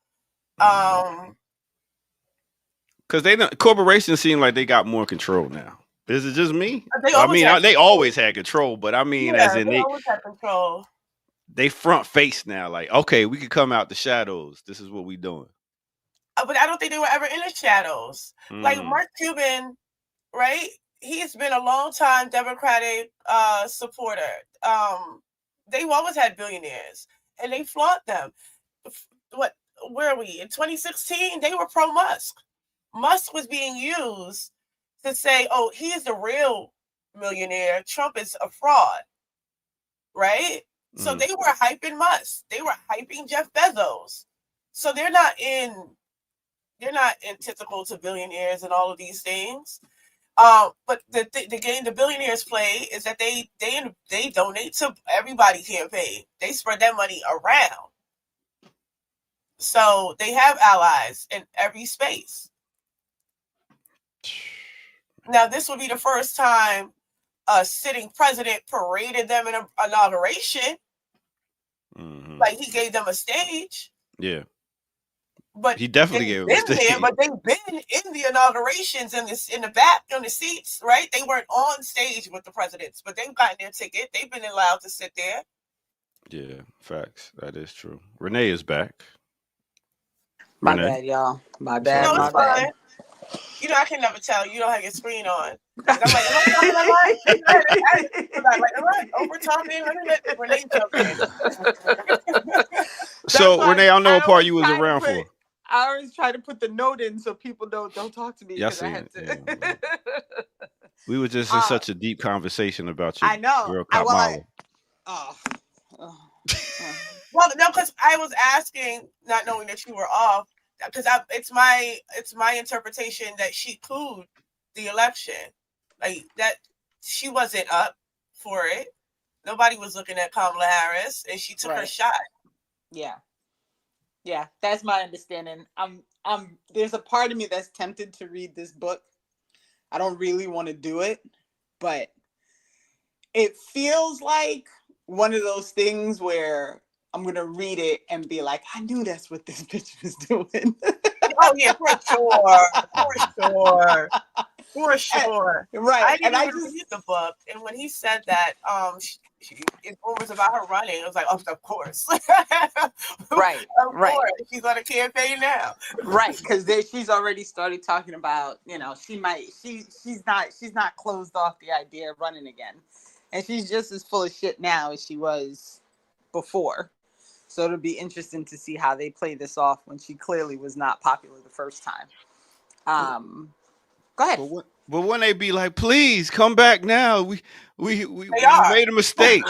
Speaker 1: Because corporations seem like they got more control now. Is it just me? They always had control, but I mean, as in
Speaker 3: they always had control.
Speaker 1: They front face now, like, okay, we could come out the shadows. This is what we doing.
Speaker 3: But I don't think they were ever in the shadows. Like Mark Cuban, right? He's been a long time Democratic supporter. They've always had billionaires, and they flaunt them. Where are we? In 2016, they were pro-Musk. Musk was being used to say, oh, he is the real millionaire. Trump is a fraud, right? So they were hyping Musk. They were hyping Jeff Bezos. So they're not antithetical to billionaires and all of these things. But the game the billionaires play is that they donate to everybody campaign. They spread that money around. So they have allies in every space. Now, this will be the first time a sitting president paraded them in an inauguration. Like, he gave them a stage.
Speaker 1: Yeah.
Speaker 3: But
Speaker 1: he definitely gave them a stage.
Speaker 3: There, but they've been in the inaugurations in the back on the seats, right? They weren't on stage with the presidents, but they've gotten their ticket. They've been allowed to sit there.
Speaker 1: Yeah, facts. That is true. Renee is back.
Speaker 2: My bad, y'all. My bad.
Speaker 3: No,
Speaker 2: my
Speaker 3: it's
Speaker 2: bad.
Speaker 3: fine. You know, I can never tell. You don't have your screen on. I'm like, am I talking a lot? Like, am I over talking? Let me let Renee jump in.
Speaker 1: So, Renee, I don't know what part you was around for.
Speaker 2: I always try to put the note in so people don't talk to me.
Speaker 1: Yeah, I had to. Yeah. We were just in such a deep conversation about you.
Speaker 2: I know.
Speaker 1: Girl, Kamala.
Speaker 3: Well, no, because I was asking, not knowing that you were off, because it's my interpretation that she cooed the election, like that she wasn't up for it. Nobody was looking at Kamala Harris, and she took her shot.
Speaker 2: Yeah, that's my understanding. There's a part of me that's tempted to read this book. I don't really want to do it, but it feels like one of those things where I'm going to read it and be like, I knew that's what this bitch was doing.
Speaker 3: Oh, yeah, for sure.
Speaker 2: Right.
Speaker 3: I didn't even read the book. And when he said that, it was about her running. It was like, oh, of course.
Speaker 2: Right.
Speaker 3: Of course. She's on a campaign now.
Speaker 2: Right. Because she's already started talking about, she's not closed off the idea of running again. And she's just as full of shit now as she was before. So it'll be interesting to see how they play this off when she clearly was not popular the first time. Go ahead.
Speaker 1: But when they be like, please come back now, we made a mistake.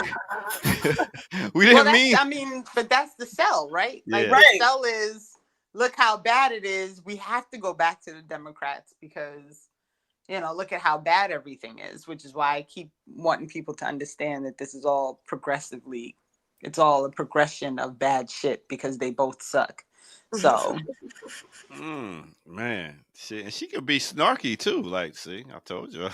Speaker 1: We didn't mean.
Speaker 2: But that's the sell, right?
Speaker 1: Yeah.
Speaker 2: Like the sell is, look how bad it is. We have to go back to the Democrats because, look at how bad everything is, which is why I keep wanting people to understand that this is all progressively. It's all a progression of bad shit because they both suck. So,
Speaker 1: man, shit, and she could be snarky too. Like, see, I told you.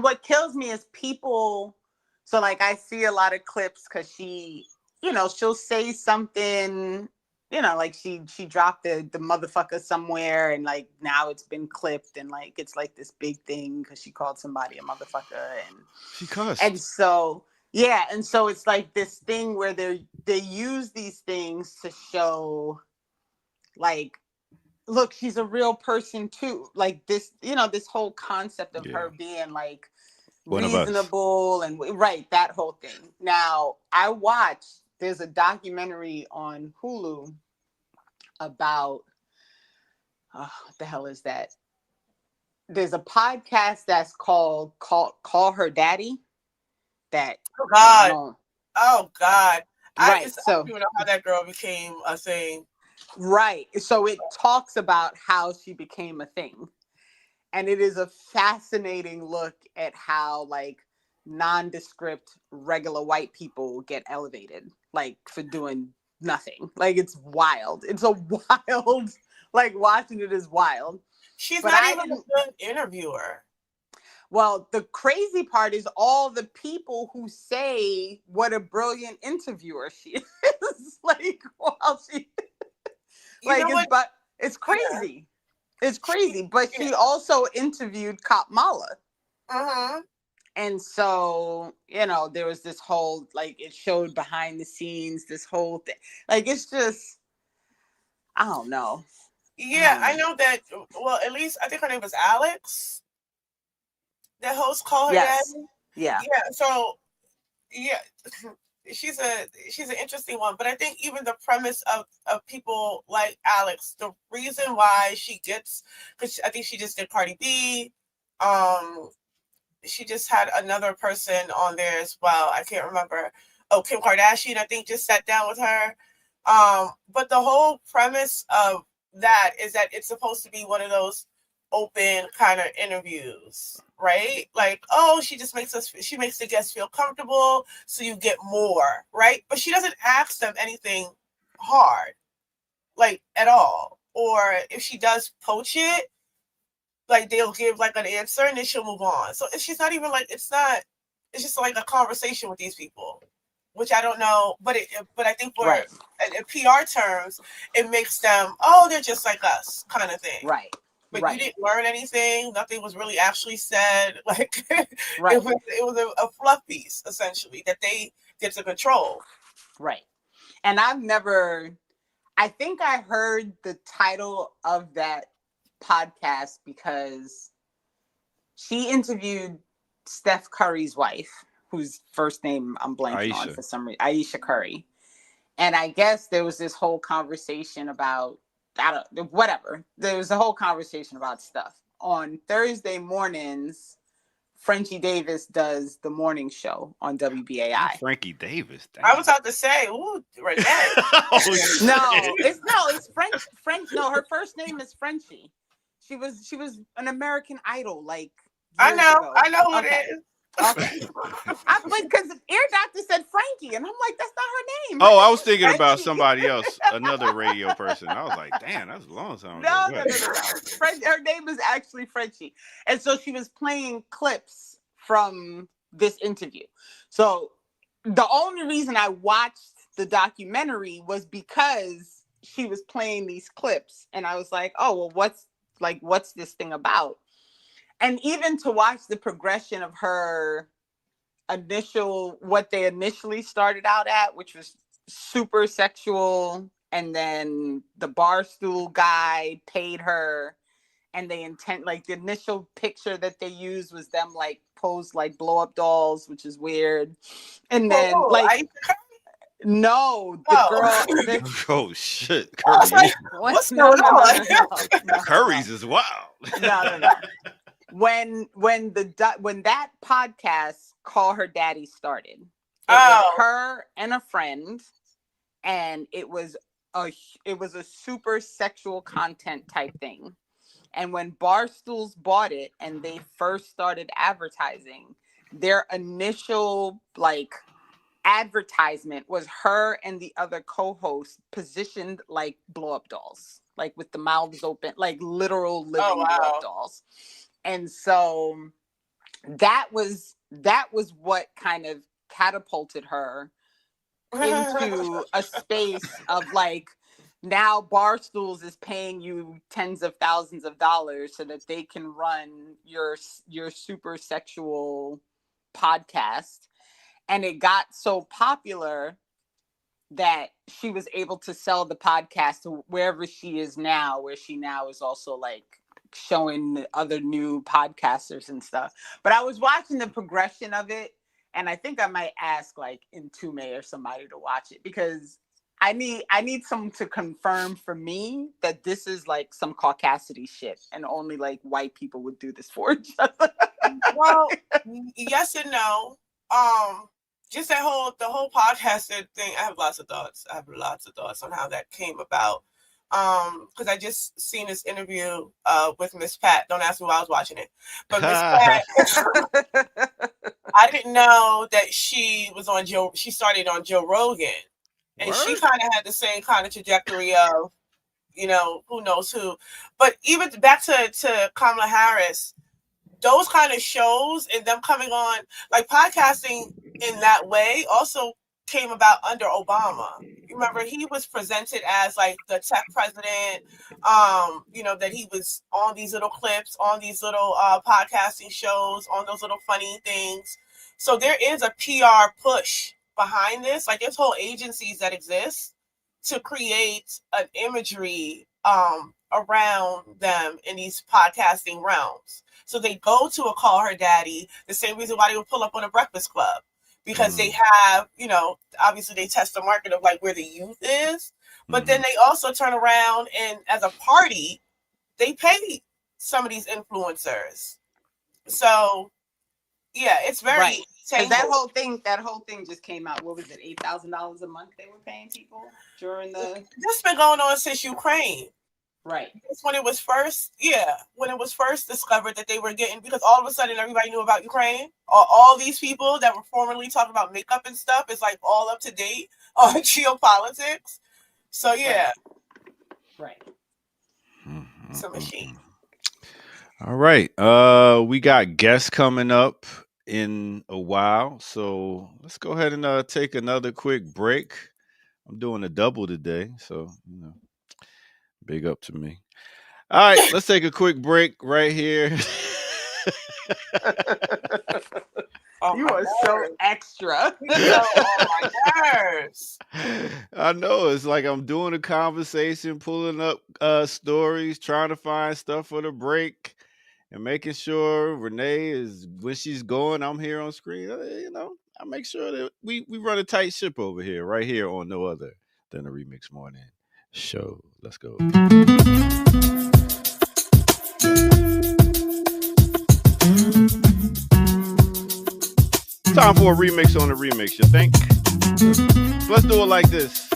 Speaker 2: What kills me is people. So, like, I see a lot of clips because she, she'll say something. Like she dropped the motherfucker somewhere, and like now it's been clipped, and like it's like this big thing because she called somebody a motherfucker, and
Speaker 1: she cussed.
Speaker 2: And so it's like this thing where they use these things to show, like, look, she's a real person too. Like this, this whole concept of her being like reasonable and that whole thing. Now there's a documentary on Hulu about what the hell is that? There's a podcast that's called Call Her Daddy. That
Speaker 3: oh God.
Speaker 2: Right.
Speaker 3: I don't even know how that girl became a thing.
Speaker 2: Right. So it talks about how she became a thing. And it is a fascinating look at how like nondescript regular white people get elevated, like for doing nothing. Like it's wild. It's a wild, like watching it is wild.
Speaker 3: She's not even a good interviewer.
Speaker 2: Well, the crazy part is all the people who say what a brilliant interviewer she is. Like, while she, like, it's crazy. Yeah. It's crazy. But she also interviewed Kamala. And so, there was this whole, like, it showed behind the scenes, this whole thing. Like, it's just, I don't know.
Speaker 3: Yeah, I know that. Well, at least I think her name was Alex. The host Call Her Daddy.
Speaker 2: Yeah.
Speaker 3: Yeah. So, yeah, she's an interesting one, but I think even the premise of people like Alex, the reason why she gets, because I think she just did Cardi B, she just had another person on there as well. I can't remember. Oh, Kim Kardashian, I think, just sat down with her. But the whole premise of that is that it's supposed to be one of those open kind of interviews, right? Like, oh, she makes the guests feel comfortable, so you get more, right? But she doesn't ask them anything hard, like at all. Or if she does poach it, like they'll give like an answer and then she'll move on. So she's not even like, it's just like a conversation with these people, which I don't know, but I think for
Speaker 2: Right.
Speaker 3: in PR terms, it makes them, oh, they're just like us kind of thing.
Speaker 2: Right.
Speaker 3: But
Speaker 2: Right.
Speaker 3: you didn't learn anything. Nothing was really actually said. Like
Speaker 2: Right.
Speaker 3: it was a fluff piece essentially that they get to control.
Speaker 2: Right. And I think I heard the title of that podcast because she interviewed Steph Curry's wife, whose first name I'm blanking on for some reason, Aisha Curry. And I guess there was this whole conversation about, whatever. There was a whole conversation about stuff. On Thursday mornings, Frenchie Davis does the morning show on WBAI.
Speaker 1: Frankie Davis. Damn.
Speaker 3: I was about to say, ooh, Renee.
Speaker 2: It's French. No, her first name is Frenchie. She was an American Idol, like
Speaker 3: I know who
Speaker 2: okay.
Speaker 3: it is.
Speaker 2: Okay. Because Ear Doctor said Frankie, and I'm like, that's not her name.
Speaker 1: I was thinking about somebody else, another radio person. I was like, damn, that's a long time ago.
Speaker 2: No. Her name is actually Frenchie. And so she was playing clips from this interview. So the only reason I watched the documentary was because she was playing these clips. And I was like, oh, well, what's this thing about? And even to watch the progression of her what they initially started out at, which was super sexual, and then the Barstool guy paid her, and the initial picture that they used was them like posed like blow up dolls, which is weird. And then no, the girl.
Speaker 1: Oh shit, Curry.
Speaker 3: What's going on?
Speaker 1: The Currys is wild.
Speaker 2: No. When that podcast, Call Her Daddy, started, it was her and a friend, and it was a super sexual content type thing. And when Barstools bought it and they first started advertising, their initial like advertisement was her and the other co-host positioned like blow up dolls, like with the mouths open, like literal living blow up dolls. And so that was what kind of catapulted her into a space of like, now Barstools is paying you tens of thousands of dollars so that they can run your super sexual podcast. And it got so popular that she was able to sell the podcast to wherever she is now, where she now is also like showing other new podcasters and stuff. But I was watching the progression of it, and I think I might ask like Intume or somebody to watch it, because I need someone to confirm for me that this is like some caucasity shit and only like white people would do this for each other.
Speaker 3: Well, yes and no. Just the whole podcasting thing, I have lots of thoughts on how that came about. Because I just seen this interview with Miss Pat. Don't ask me why I was watching it, but Miss Pat, I didn't know that she was on Joe. She started on Joe Rogan, and she kind of had the same kind of trajectory of, who knows who. But even back to Kamala Harris, those kind of shows and them coming on, like podcasting in that way, also came about under Obama. You remember he was presented as like the tech president, that he was on these little clips, on these little podcasting shows, on those little funny things. So there is a PR push behind this. Like there's whole agencies that exist to create an imagery around them in these podcasting realms. So they go to a Call Her Daddy, the same reason why they would pull up on a Breakfast Club. because they have, obviously they test the market of like where the youth is, but then they also turn around and as a party, they pay some of these influencers. So yeah, it's very
Speaker 2: right. Because that whole thing just came out. What was it? $8,000 a month they were paying people during the.
Speaker 3: This has been going on since Ukraine.
Speaker 2: Right.
Speaker 3: It's when it was first discovered that they were getting, because all of a sudden everybody knew about Ukraine. All these people that were formerly talking about makeup and stuff is like all up to date on geopolitics. So yeah.
Speaker 2: Right.
Speaker 3: It's a machine.
Speaker 1: All right. We got guests coming up in a while, so let's go ahead and take another quick break. I'm doing a double today, so big up to me. All right, let's take a quick break right here.
Speaker 2: You are so extra.
Speaker 3: Oh my nerves.
Speaker 1: I know, it's like I'm doing a conversation, pulling up stories, trying to find stuff for the break, and making sure Renee is, when she's going, I'm here on screen. I make sure that we run a tight ship over here, right here on No Other Than a Remix Morning Show. Let's go. Time for a remix on the remix, you think? Let's do it like this.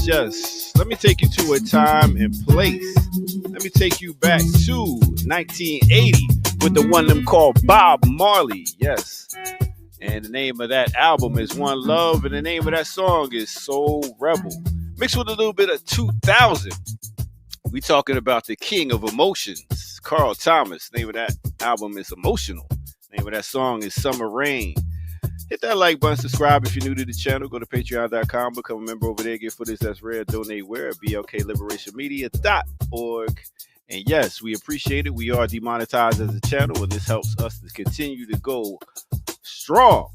Speaker 1: Yes. Let me take you to a time and place. Let me take you back to 1980 with the one them called Bob Marley. Yes. And the name of that album is One Love, and the name of that song is Soul Rebel. Mixed with a little bit of 2000. We talking about the king of emotions, Carl Thomas. The name of that album is Emotional. The name of that song is Summer Rain. Hit that like button, subscribe if you're new to the channel. Go to patreon.com, become a member over there, get footage that's rare, donate where at blkliberationmedia.org. And yes, we appreciate it. We are demonetized as a channel, and this helps us to continue to go strong.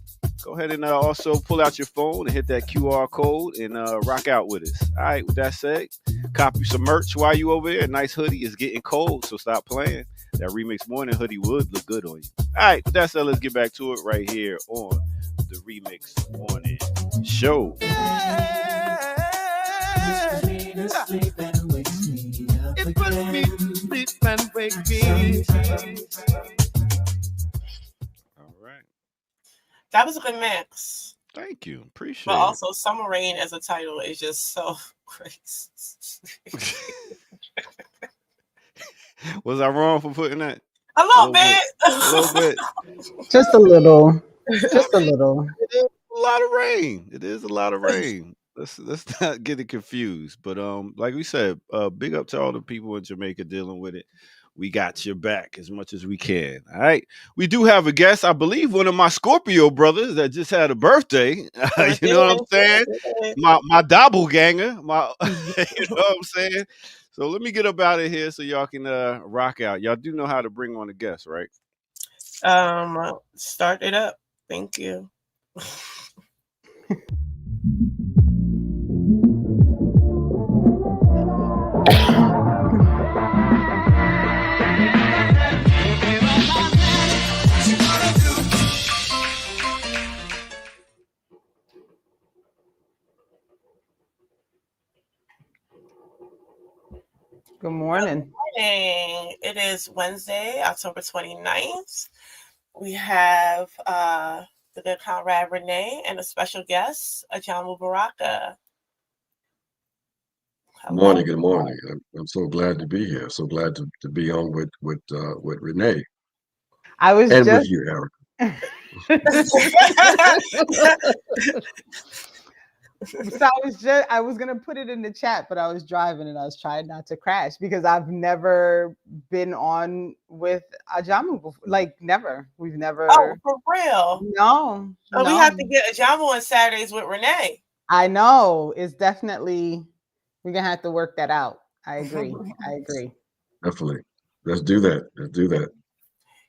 Speaker 1: Go ahead and also pull out your phone and hit that QR code and rock out with us. All right, with that said, copy some merch while you over there. Nice hoodie. It's getting cold, so stop playing. That Remix Morning hoodie would look good on you. All right, with that said, let's get back to it right here on the Remix Morning Show. It puts me to sleep and wake me. All right.
Speaker 3: That was a good mix.
Speaker 1: Thank you. Appreciate
Speaker 3: but
Speaker 1: it.
Speaker 3: But also, Summer Rain as a title is just so great.
Speaker 1: Was I wrong for putting that?
Speaker 3: A little bit.
Speaker 1: A little bit.
Speaker 8: Just a little. Just a little.
Speaker 1: It is a lot of rain. It is a lot of rain. Let's not get it confused. But like we said, big up to all the people in Jamaica dealing with it. We got your back as much as we can. All right. We do have a guest. I believe one of my Scorpio brothers that just had a birthday. You know what I'm saying? My doppelganger. You know what I'm saying? So let me get up out of here so y'all can rock out. Y'all do know how to bring on a guest, right?
Speaker 3: Start it up. Thank you.
Speaker 8: Good morning.
Speaker 3: Morning. It is Wednesday, October 29th. We have the good comrade Renee and a special guest, Ajamu Baraka.
Speaker 9: Good morning. Good morning. I'm so glad to be here. So glad to be on with Renee
Speaker 8: I was
Speaker 9: and with
Speaker 8: just
Speaker 9: you, Eric.
Speaker 8: so I was gonna put it in the chat, but I was driving and I was trying not to crash because I've never been on with Ajamu before. Like never. We've never.
Speaker 3: Oh, for real?
Speaker 8: No.
Speaker 3: So we have to get Ajamu on Saturdays with Renee.
Speaker 8: I know. It's definitely we're gonna have to work that out. I agree.
Speaker 9: Definitely. Let's do that. Let's do that.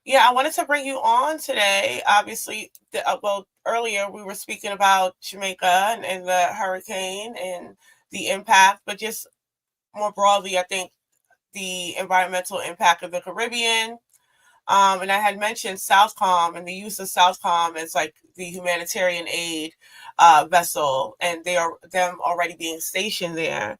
Speaker 3: Yeah, I wanted to bring you on today. Obviously, earlier we were speaking about Jamaica and the hurricane and the impact, but just more broadly, I think the environmental impact of the Caribbean. And I had mentioned Southcom and the use of Southcom as like the humanitarian aid vessel, and them already being stationed there.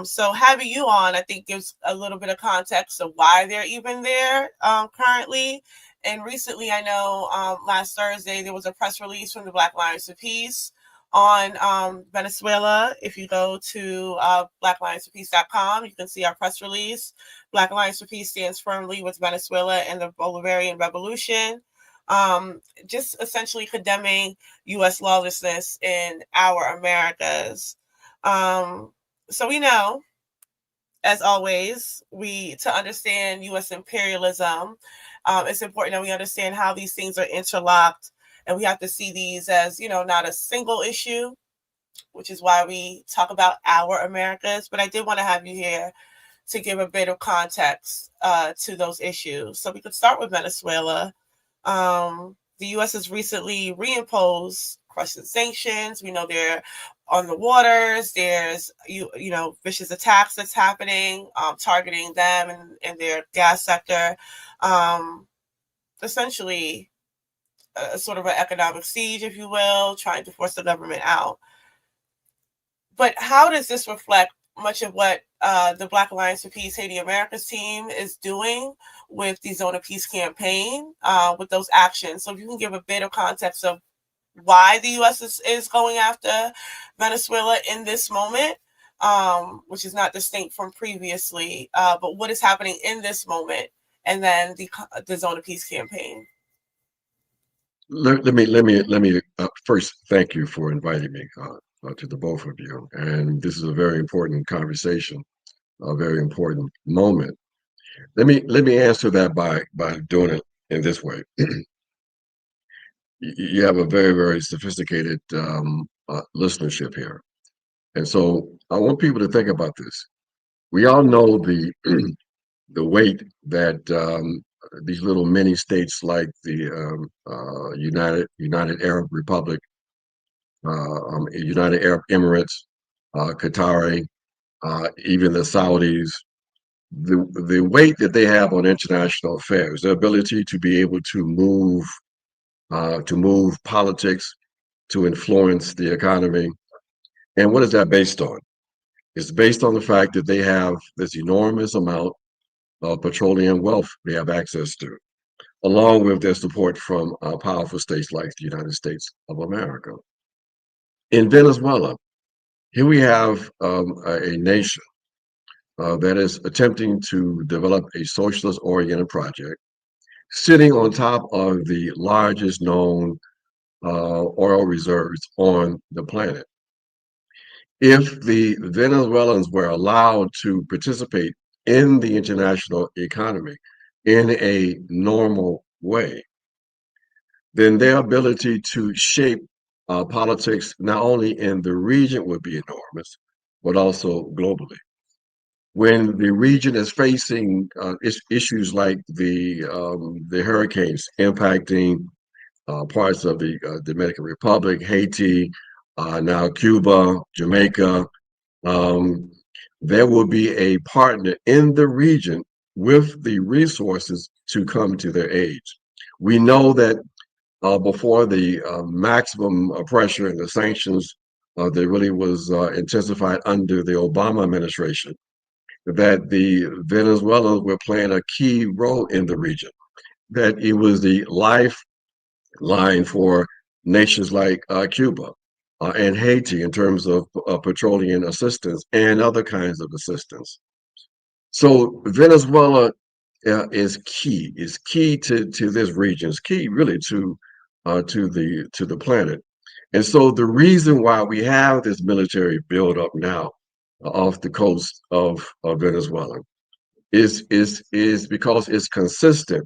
Speaker 3: So having you on, I think, gives a little bit of context of why they're even there currently. And recently, I know last Thursday, there was a press release from the Black Lions for Peace on Venezuela. If you go to blacklionsforpeace.com, you can see our press release. Black Alliance for Peace stands firmly with Venezuela and the Bolivarian Revolution, just essentially condemning U.S. lawlessness in our Americas. So we know, as always, to understand U.S. imperialism, it's important that we understand how these things are interlocked, and we have to see these as, not a single issue, which is why we talk about our Americas. But I did want to have you here to give a bit of context to those issues. So we could start with Venezuela. The U.S. has recently reimposed Russian sanctions. We know they're on the waters. There's vicious attacks that's happening, targeting them and their gas sector. Essentially, a sort of an economic siege, if you will, trying to force the government out. But how does this reflect much of what the Black Alliance for Peace Haiti Americas team is doing with the Zone of Peace campaign, with those actions? So if you can give a bit of context of why the U.S. is going after Venezuela in this moment, which is not distinct from previously, but what is happening in this moment, and then the Zone of Peace campaign.
Speaker 9: Let me first thank you for inviting me to the both of you. And this is a very important conversation, a very important moment. Let me answer that by doing it in this way. You have a very, very sophisticated listenership here. And so I want people to think about this. We all know the the weight that these little mini states like the United Arab Republic, United Arab Emirates, Qatar, even the Saudis, the weight that they have on international affairs, their ability to be able to move politics, to influence the economy. And what is that based on? It's based on the fact that they have this enormous amount of petroleum wealth they have access to, along with their support from powerful states like the United States of America. In Venezuela, here we have a nation that is attempting to develop a socialist-oriented project, sitting on top of the largest known oil reserves on the planet. If the Venezuelans were allowed to participate in the international economy in a normal way, then their ability to shape politics not only in the region would be enormous, but also globally. When the region is facing issues like the hurricanes impacting parts of the Dominican Republic, Haiti, now Cuba, Jamaica, there will be a partner in the region with the resources to come to their aid. We know that before the maximum pressure and the sanctions that really was intensified under the Obama administration, that the Venezuelans were playing a key role in the region, that it was the lifeline for nations like Cuba and Haiti in terms of petroleum assistance and other kinds of assistance. So Venezuela is key to this region, is key really to the planet. And so the reason why we have this military buildup now off the coast of Venezuela is because it's consistent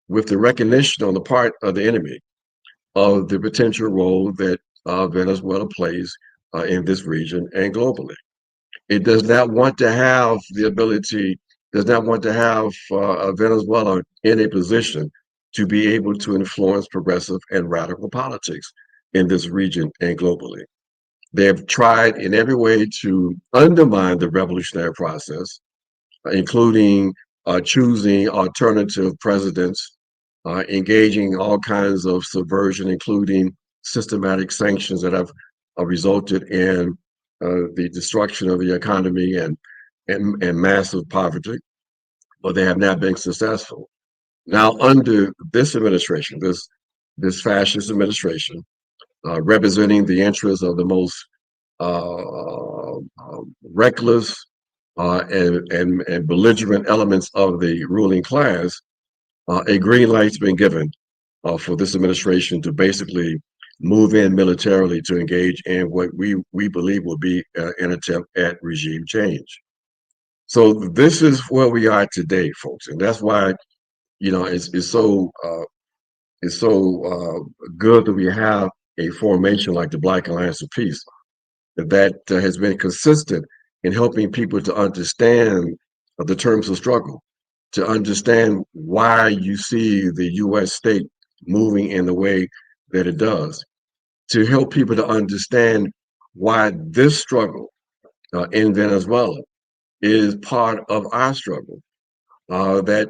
Speaker 9: with the recognition on the part of the enemy of the potential role that Venezuela plays in this region and globally. It does not want to have the ability, does not want to have Venezuela in a position to be able to influence progressive and radical politics in this region and globally. They have tried in every way to undermine the revolutionary process, including choosing alternative presidents, engaging all kinds of subversion, including systematic sanctions that have resulted in the destruction of the economy and massive poverty, but they have not been successful. Now, under this administration, this fascist administration, representing the interests of the most reckless and belligerent elements of the ruling class, a green light's been given for this administration to basically move in militarily to engage in what we believe will be an attempt at regime change. So this is where we are today, folks, and that's why it's so good that we have a formation like the Black Alliance of Peace that has been consistent in helping people to understand the terms of struggle, to understand why you see the U.S. state moving in the way that it does, to help people to understand why this struggle in Venezuela is part of our struggle, that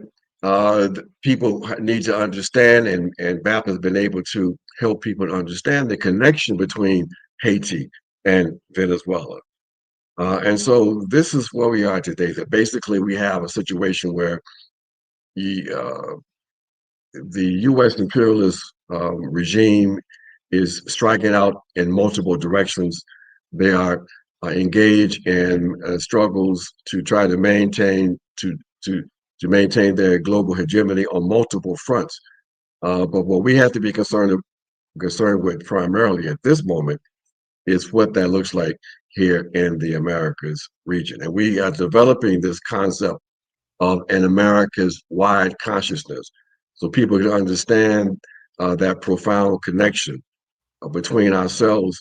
Speaker 9: people need to understand, and BAP has been able to help people to understand the connection between Haiti and Venezuela. And so this is where we are today, that basically we have a situation where the U.S. imperialist regime is striking out in multiple directions. They are engaged in struggles to try to maintain their global hegemony on multiple fronts. But what we have to be concerned with primarily at this moment is what that looks like here in the Americas region. And we are developing this concept of an America's wide consciousness, so people can understand that profound connection between ourselves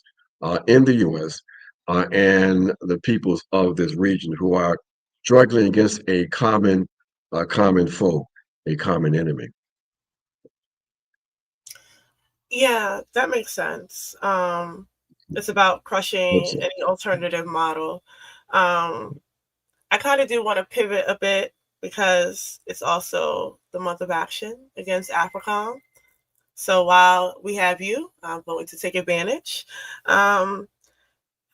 Speaker 9: in the U.S. And the peoples of this region who are struggling against a common foe, a common enemy.
Speaker 3: Yeah, that makes sense. It's about crushing any alternative model. I kind of do want to pivot a bit because it's also the month of action against AFRICOM. So while we have you, I'm going to take advantage. How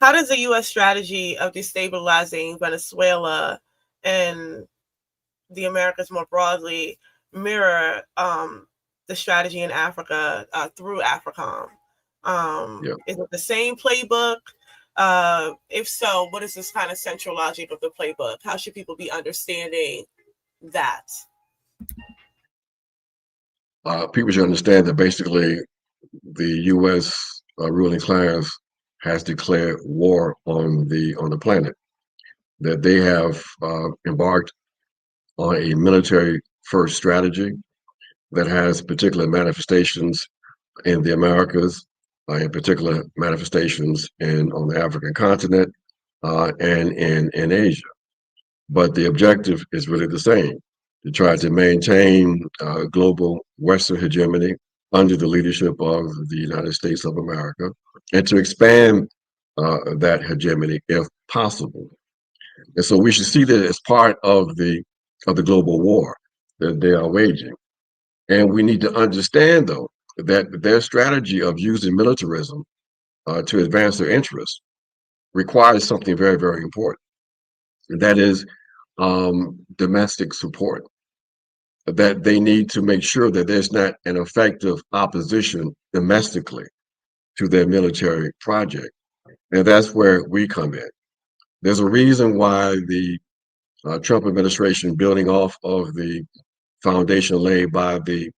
Speaker 3: does the U.S. strategy of destabilizing Venezuela and the Americas more broadly mirror the strategy in Africa through AFRICOM? Is it the same playbook? If so, what is this kind of central logic of the playbook? How should people be understanding that?
Speaker 9: People should understand that basically the U.S. Ruling class has declared war on the planet. That they have embarked on a military first strategy that has particular manifestations in the Americas, in particular manifestations on the African continent and in Asia. But the objective is really the same, to try to maintain global Western hegemony under the leadership of the United States of America, and to expand that hegemony if possible. And so we should see that as part of the global war that they are waging. And we need to understand, though, that their strategy of using militarism to advance their interests requires something very, very important. And that is domestic support, that they need to make sure that there's not an effective opposition domestically to their military project. And that's where we come in. There's a reason why the Trump administration, building off of the foundation laid by the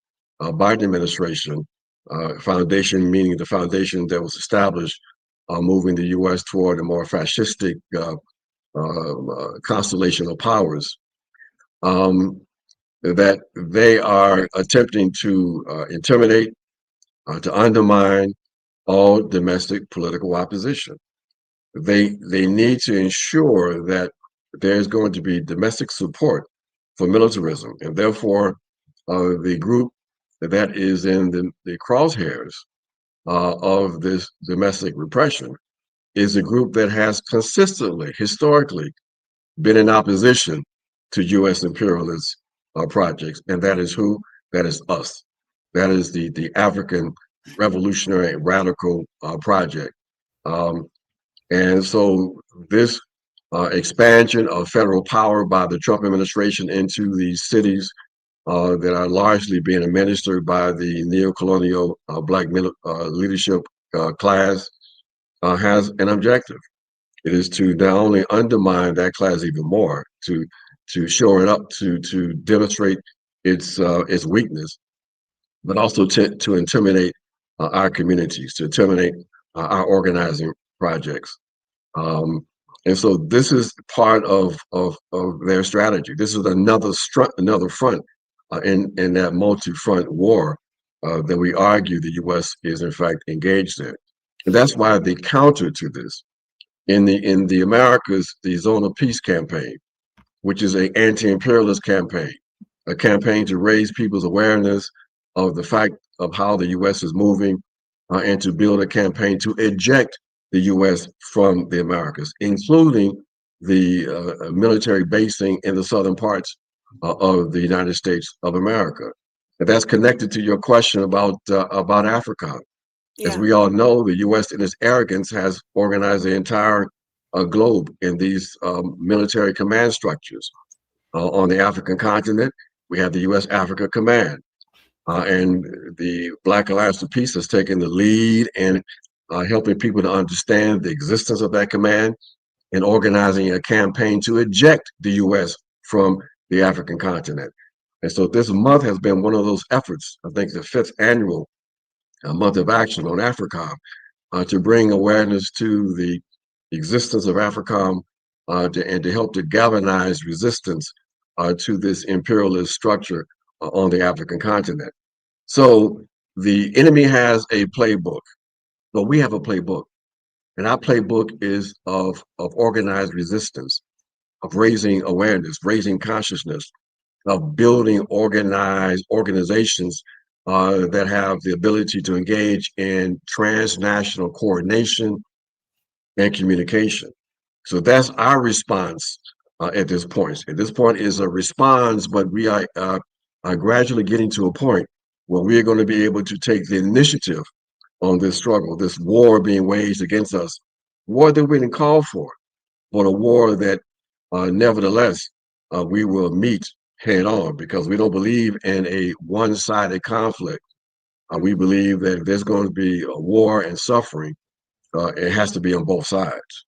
Speaker 9: Biden administration, foundation meaning the foundation that was established moving the U.S. toward a more fascistic constellation of powers, that they are attempting to intimidate, to undermine all domestic political opposition. They need to ensure that there's going to be domestic support for militarism, and therefore the group that is in the crosshairs of this domestic repression is a group that has consistently, historically, been in opposition to U.S. imperialist projects, and that is who? That is us. That is the African Revolutionary Radical Project. Um, and so this expansion of federal power by the Trump administration into these cities that are largely being administered by the neo-colonial black leadership class has an objective. It is to not only undermine that class even more, to shore it up, to demonstrate its weakness, but also to intimidate our communities, to intimidate our organizing projects. Um, and so this is part of their strategy. This is another front in that multi-front war that we argue the U.S. is in fact engaged in. And that's why the counter to this in the Americas, the Zone of Peace campaign, which is an anti-imperialist campaign, a campaign to raise people's awareness of the fact of how the U.S. is moving, and to build a campaign to eject the U.S. from the Americas, including the military basing in the southern parts of the United States of America. And that's connected to your question about Africa. As we all know, the U.S. in its arrogance has organized the entire globe in these military command structures. On the African continent, we have the U.S. Africa Command. And the Black Alliance for Peace has taken the lead in helping people to understand the existence of that command and organizing a campaign to eject the U.S. from the African continent. And so this month has been one of those efforts, I think the fifth annual month of action on AFRICOM, to bring awareness to the existence of AFRICOM and to help to galvanize resistance to this imperialist structure on the African continent. So the enemy has a playbook, but we have a playbook. And our playbook is of organized resistance, of raising awareness, raising consciousness, of building organized organizations that have the ability to engage in transnational coordination and communication. So that's our response at this point. At this point is a response, but we are gradually getting to a point where we are going to be able to take the initiative on this struggle, this war being waged against us, war that we didn't call for, but a war that nevertheless we will meet head on, because we don't believe in a one-sided conflict. We believe that if there's going to be a war and suffering, it has to be on both sides.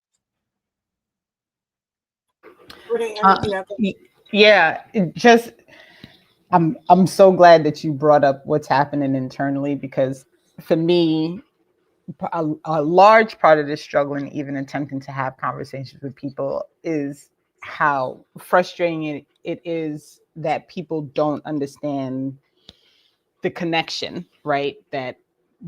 Speaker 8: Yeah, I'm so glad that you brought up what's happening internally, because for me, a large part of this struggle and even attempting to have conversations with people is how frustrating it is that people don't understand the connection, right? That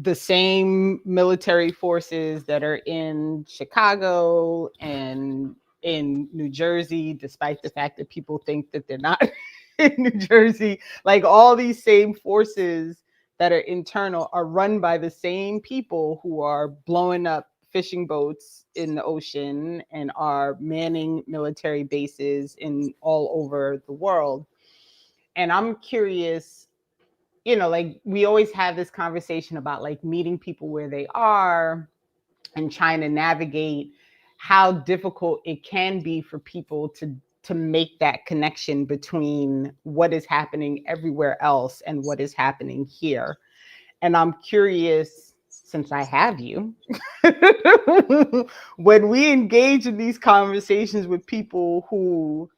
Speaker 8: the same military forces that are in Chicago and in New Jersey, despite the fact that people think that they're not in New Jersey, like all these same forces that are internal are run by the same people who are blowing up fishing boats in the ocean and are manning military bases in all over the world. And I'm curious, like we always have this conversation about like meeting people where they are and trying to navigate how difficult it can be for people to to make that connection between what is happening everywhere else and what is happening here. And I'm curious, since I have you, when we engage in these conversations with people who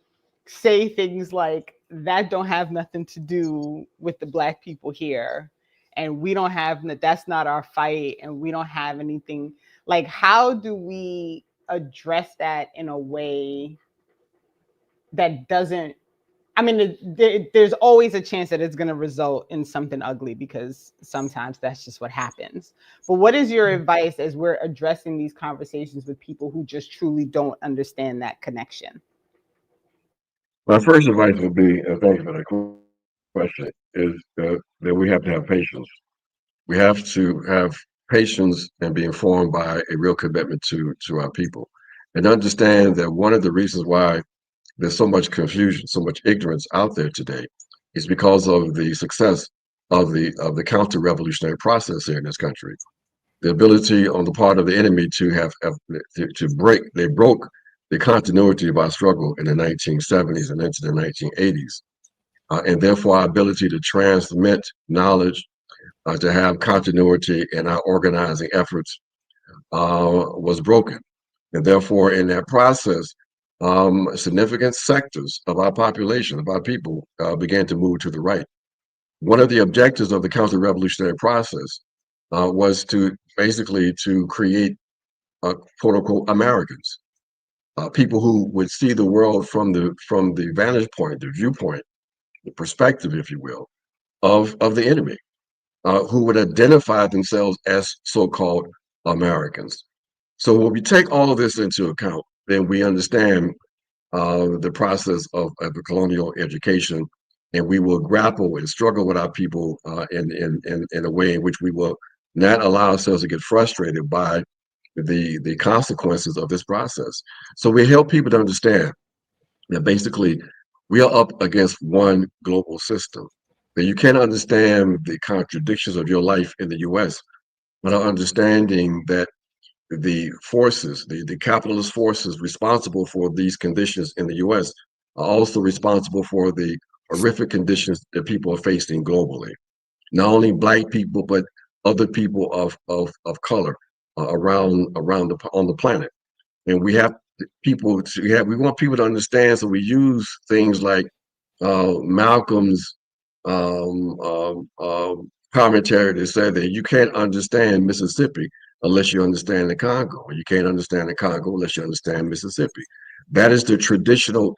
Speaker 8: say things like, that don't have nothing to do with the Black people here, and we don't have, that's not our fight, and we don't have anything, like, how do we address that in a way that doesn't, I mean, there's always a chance that it's going to result in something ugly, because sometimes that's just what happens. But what is your advice as we're addressing these conversations with people who just truly don't understand that connection?
Speaker 9: My first advice would be, thank you for the question, is that we have to have patience. We have to have patience and be informed by a real commitment to our people, and understand that one of the reasons why there's so much confusion, so much ignorance out there today, is because of the success of the counter-revolutionary process here in this country. The ability on the part of the enemy to they broke the continuity of our struggle in the 1970s and into the 1980s, and therefore our ability to transmit knowledge, to have continuity in our organizing efforts, was broken. And therefore, in that process, significant sectors of our population, of our people, began to move to the right. One of the objectives of the counter-revolutionary process was to basically to create quote unquote Americans, people who would see the world from the vantage point, the viewpoint, the perspective, if you will, of the enemy, who would identify themselves as so-called Americans. So when we take all of this into account, then we understand the process of the colonial education, and we will grapple and struggle with our people in a way in which we will not allow ourselves to get frustrated by the consequences of this process. So we help people to understand that basically we are up against one global system. That you can't understand the contradictions of your life in the U.S. without understanding that the forces, the capitalist forces responsible for these conditions in the US are also responsible for the horrific conditions that people are facing globally. Not only Black people, but other people of color around on the planet. And we have we want people to understand, so we use things like Malcolm's um, um, um, commentary that said that you can't understand Mississippi unless you understand the Congo. You can't understand the Congo unless you understand Mississippi. That is the traditional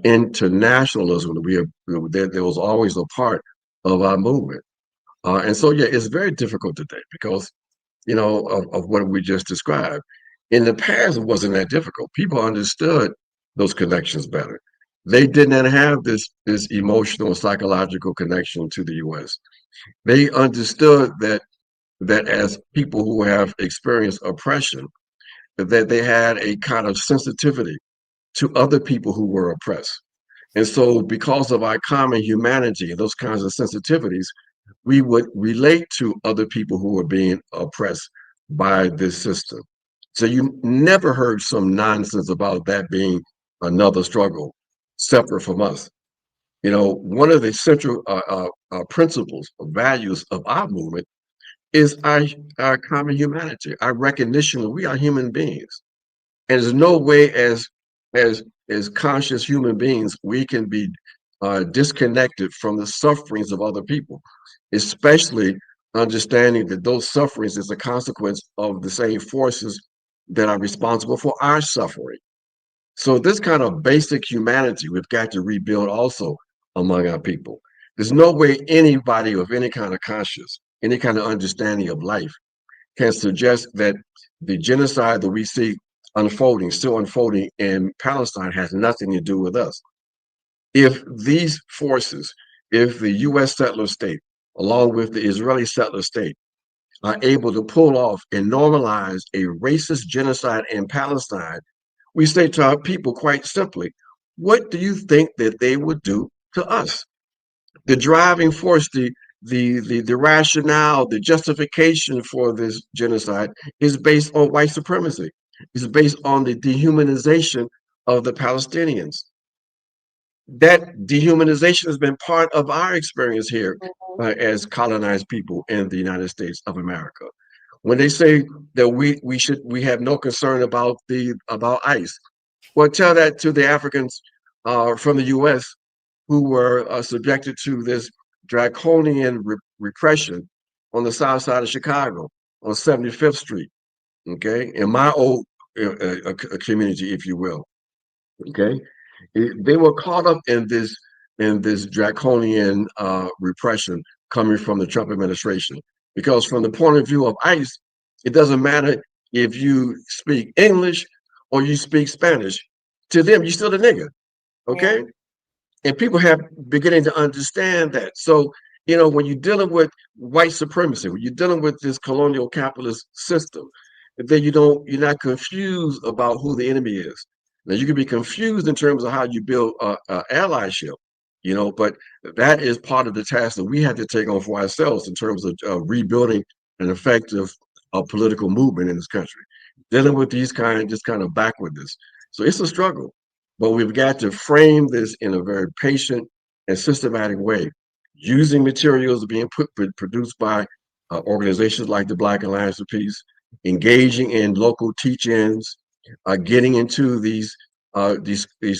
Speaker 9: internationalism that that was always a part of our movement. And so, yeah, it's very difficult today because, of what we just described. In the past, it wasn't that difficult. People understood those connections better. They did not have this emotional, psychological connection to the U.S. They understood that as people who have experienced oppression, that they had a kind of sensitivity to other people who were oppressed. And so, because of our common humanity and those kinds of sensitivities, we would relate to other people who were being oppressed by this system. So you never heard some nonsense about that being another struggle separate from us. One of the central principles or values of our movement is our common humanity, our recognition that we are human beings. And there's no way as conscious human beings we can be disconnected from the sufferings of other people, especially understanding that those sufferings is a consequence of the same forces that are responsible for our suffering. So this kind of basic humanity we've got to rebuild also among our people. There's no way anybody of any kind of conscience, any kind of understanding of life can suggest that the genocide that we see still unfolding in Palestine has nothing to do with us. If these forces, if the US settler state, along with the Israeli settler state, are able to pull off and normalize a racist genocide in Palestine, we say to our people quite simply, what do you think that they would do to us? The driving force, the rationale, the justification for this genocide is based on white supremacy. It's based on the dehumanization of the Palestinians. that dehumanization has been part of our experience here
Speaker 3: Mhm.
Speaker 9: as colonized people in the United States of America. When they say that we have no concern about ICE, well, tell that to the Africans from the U.S. who were subjected to this draconian repression on the south side of Chicago on 75th Street. Okay, in my old community, if you will. Okay, they were caught up in this draconian repression coming from the Trump administration. Because from the point of view of ICE, it doesn't matter if you speak English or you speak Spanish. To them, you're still a nigga.
Speaker 3: Yeah.
Speaker 9: Okay, and people have beginning to understand that. So, when you're dealing with white supremacy, when you're dealing with this colonial capitalist system, then you're not confused about who the enemy is. Now, you can be confused in terms of how you build allyship, but that is part of the task that we have to take on for ourselves in terms of rebuilding an effective political movement in this country, dealing with this kind of backwardness. So it's a struggle. But we've got to frame this in a very patient and systematic way, using materials being produced by organizations like the Black Alliance for Peace, engaging in local teach-ins, getting into these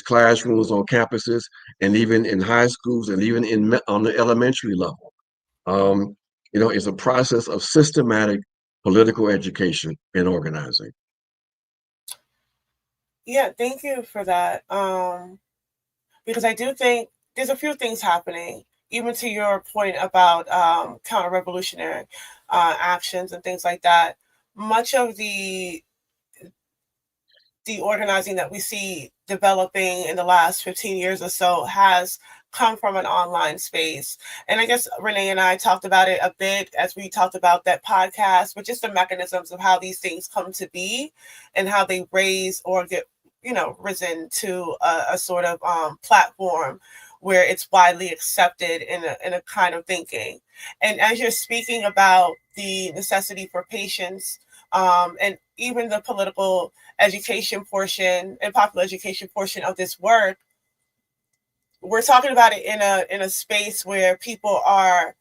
Speaker 9: classrooms on campuses, and even in high schools, and even on the elementary level. Um, it's a process of systematic political education and organizing.
Speaker 3: Yeah, thank you for that. Because I do think there's a few things happening, even to your point about counter-revolutionary actions and things like that. Much of the organizing that we see developing in the last 15 years or so has come from an online space. And I guess Renee and I talked about it a bit as we talked about that podcast, but just the mechanisms of how these things come to be and how they raise or get, risen to a sort of platform where it's widely accepted in a kind of thinking. And as you're speaking about the necessity for patience, and even the political education portion and popular education portion of this work, we're talking about it in a space where people are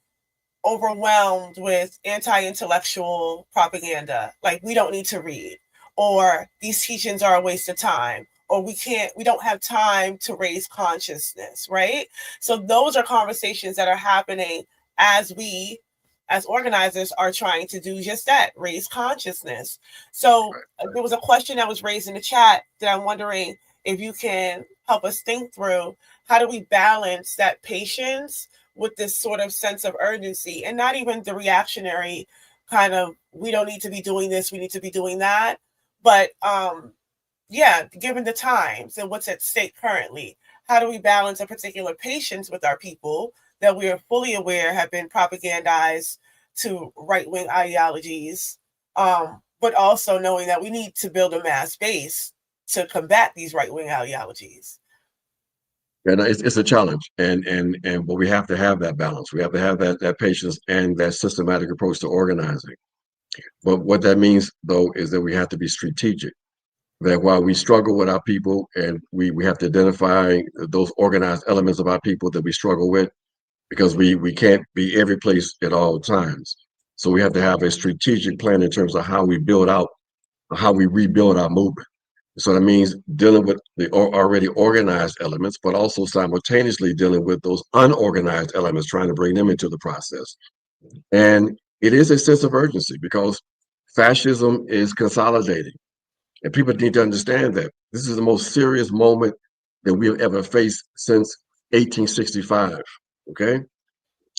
Speaker 3: overwhelmed with anti-intellectual propaganda. Like, we don't need to read, or these teachings are a waste of time, or we don't have time to raise consciousness, right? So those are conversations that are happening as we as organizers are trying to do just that, raise consciousness. So there was a question that was raised in the chat that I'm wondering if you can help us think through. How do we balance that patience with this sort of sense of urgency, and not even the reactionary kind of, we don't need to be doing this, we need to be doing that, but given the times and what's at stake currently, how do we balance a particular patience with our people that we are fully aware have been propagandized to right-wing ideologies, but also knowing that we need to build a mass base to combat these right-wing ideologies?
Speaker 9: And it's a challenge, but we have to have that balance. We have to have that patience and that systematic approach to organizing. But what that means, though, is that we have to be strategic. That while we struggle with our people, and we have to identify those organized elements of our people that we struggle with, because we can't be every place at all times. So we have to have a strategic plan in terms of how we rebuild our movement. So that means dealing with the already organized elements, but also simultaneously dealing with those unorganized elements, trying to bring them into the process. And it is a sense of urgency because fascism is consolidating. And people need to understand that this is the most serious moment that we have ever faced since 1865. Okay.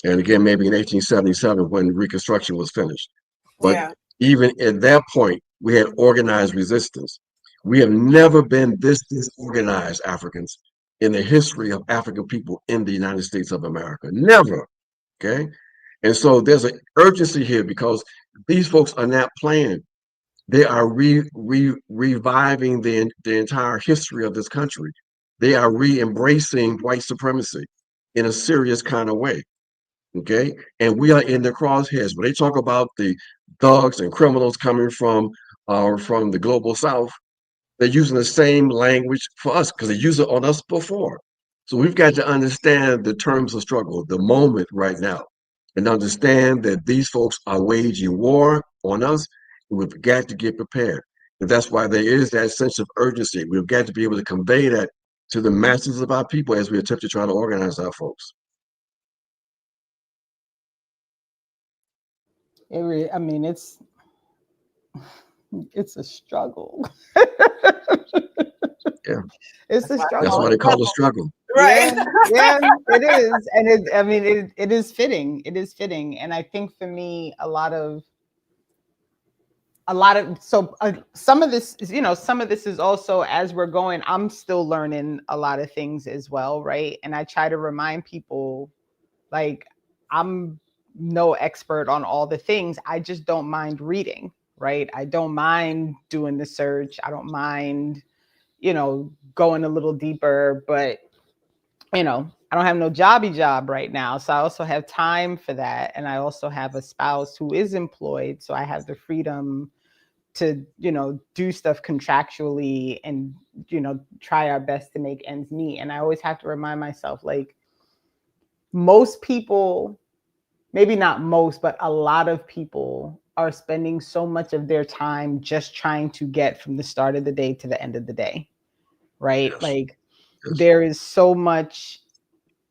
Speaker 9: And again, maybe in 1877 when Reconstruction was finished. But
Speaker 3: Yeah.
Speaker 9: even at that point, we had organized resistance. We have never been this disorganized, Africans, in the history of African people in the United States of America. Never. Okay. And so there's an urgency here because these folks are not playing. They are reviving the entire history of this country. They are re-embracing white supremacy in a serious kind of way. Okay, and we are in the crosshairs. When they talk about the thugs and criminals coming from the global south, they're using the same language for us because they used it on us before. So we've got to understand the terms of struggle, the moment right now, and understand that these folks are waging war on us. And we've got to get prepared. And that's why there is that sense of urgency. We've got to be able to convey that to the masses of our people as we attempt to try to organize our folks.
Speaker 8: I mean, it's a struggle.
Speaker 9: Yeah,
Speaker 8: It's a
Speaker 9: that's
Speaker 8: struggle.
Speaker 9: why they call it a struggle.
Speaker 3: Right.
Speaker 8: Yeah, yeah, it is, and I mean, it is fitting. It is fitting, and I think for me, some of this is, some of this is also as we're going. I'm still learning a lot of things as well, right? And I try to remind people, like, I'm no expert on all the things. I just don't mind reading, right? I don't mind doing the search. I don't mind, going a little deeper, but I don't have no jobby job right now. So I also have time for that. And I also have a spouse who is employed. So I have the freedom to, do stuff contractually and, try our best to make ends meet. And I always have to remind myself, like, most people, maybe not most, but a lot of people are spending so much of their time just trying to get from the start of the day to the end of the day, right?
Speaker 9: Yes.
Speaker 8: Like,
Speaker 9: Yes.
Speaker 8: there is so much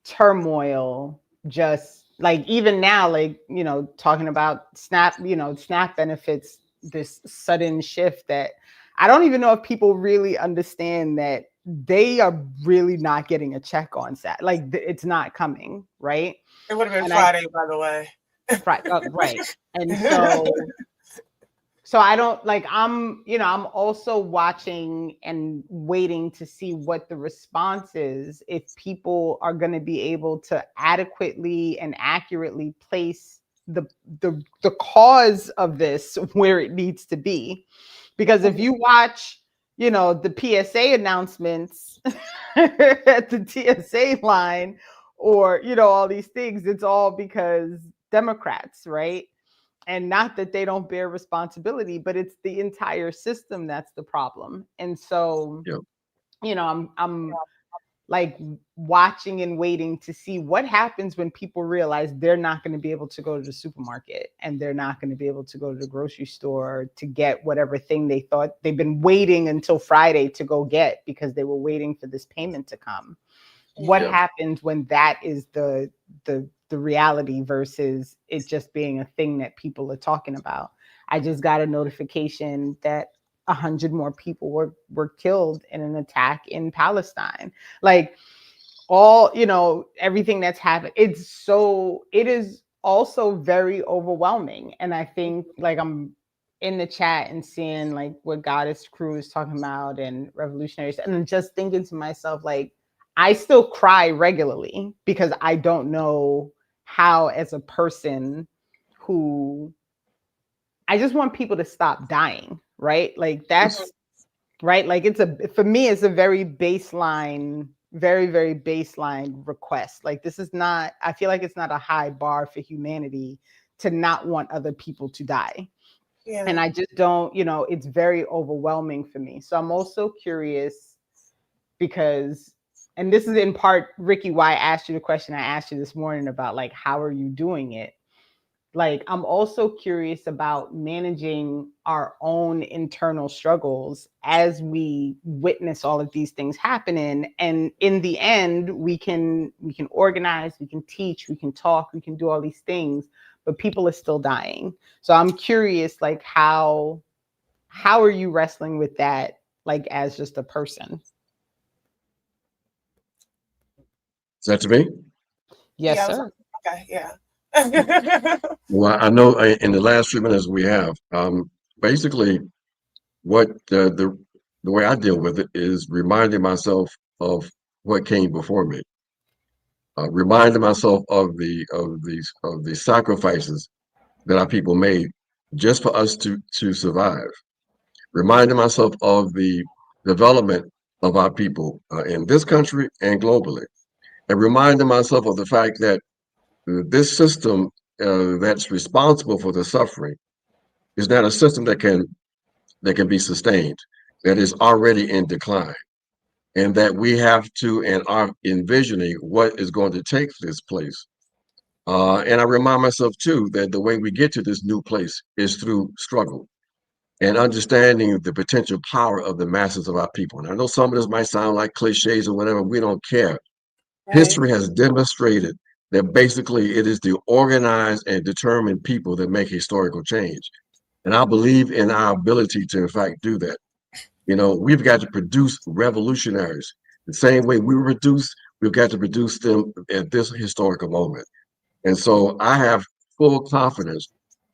Speaker 8: turmoil, just like even now, like, talking about SNAP benefits, this sudden shift that I don't even know if people really understand that they are really not getting a check on SAT. Like, it's not coming, right?
Speaker 3: It would have been
Speaker 8: And
Speaker 3: Friday, by the way.
Speaker 8: right. And so I don't, like, I'm also watching and waiting to see what the response is, if people are going to be able to adequately and accurately place the cause of this where it needs to be. Because if you watch, the PSA announcements at the TSA line, or, all these things, it's all because Democrats, right? And not that they don't bear responsibility, but it's the entire system that's the problem. And so,
Speaker 9: Yep.
Speaker 8: I'm like watching and waiting to see what happens when people realize they're not going to be able to go to the supermarket, and they're not going to be able to go to the grocery store to get whatever thing they thought they've been waiting until Friday to go get, because they were waiting for this payment to come. What happens when that is the reality versus it just being a thing that people are talking about? I just got a notification that 100 more people were killed in an attack in Palestine. Like, all, everything that's happened. It is also very overwhelming. And I think, like, I'm in the chat and seeing like what Goddess Crew is talking about and revolutionaries, and I'm just thinking to myself, like, I still cry regularly because I don't know how, as a person who, I just want people to stop dying, right? Like, that's right. Like, for me, it's a very baseline, very, very baseline request. Like, this is not, I feel like it's not a high bar for humanity to not want other people to die.
Speaker 3: Yeah.
Speaker 8: And I just don't, it's very overwhelming for me. So I'm also curious because, and this is in part, Ricky, why I asked you the question I asked you this morning about, like, how are you doing it? Like, I'm also curious about managing our own internal struggles as we witness all of these things happening. And in the end, we can organize, we can teach, we can talk, we can do all these things, but people are still dying. So I'm curious, like, how are you wrestling with that, like, as just a person?
Speaker 9: Is that to me?
Speaker 8: Yes, sir.
Speaker 3: Okay, yeah.
Speaker 9: Well, I know in the last few minutes we have, basically what the way I deal with it is reminding myself of what came before me, reminding myself of the sacrifices that our people made just for us to survive, reminding myself of the development of our people in this country and globally, and reminding myself of the fact that this system that's responsible for the suffering is not a system that can be sustained, that is already in decline. and that we have to and are envisioning what is going to take this place. And I remind myself too that the way we get to this new place is through struggle and understanding the potential power of the masses of our people. And I know some of this might sound like cliches or whatever. We don't care. History has demonstrated that basically it is the organized and determined people that make historical change. And I believe in our ability to, in fact, do that. You know, we've got to produce revolutionaries. The same way we've got to produce them at this historical moment. And so I have full confidence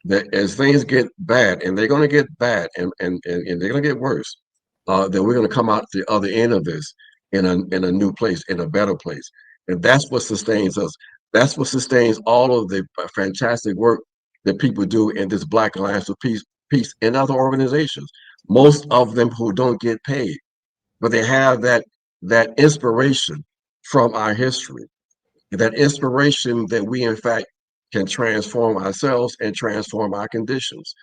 Speaker 9: that as things get bad, and they're going to get bad, and they're going to get worse, that we're going to come out the other end of this in a new place, in a better place, and that's what sustains us. That's what sustains all of the fantastic work that people do in this Black Alliance for Peace, and other organizations. Most of them who don't get paid, but they have that inspiration from our history, that inspiration that we in fact can transform ourselves and transform our conditions.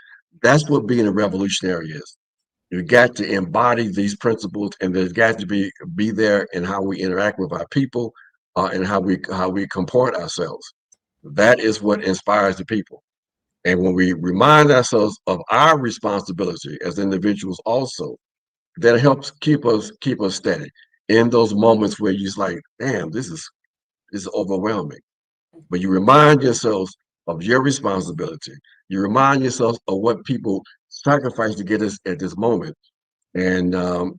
Speaker 9: That's what being a revolutionary is. You've got to embody these principles, and there's got to be there in how we interact with our people, and how we comport ourselves. That is what inspires the people. And when we remind ourselves of our responsibility as individuals, also, that helps keep us steady in those moments where you're like, damn, this is overwhelming. But you remind yourselves of your responsibility. You remind yourselves of what people sacrifice to get us at this moment, and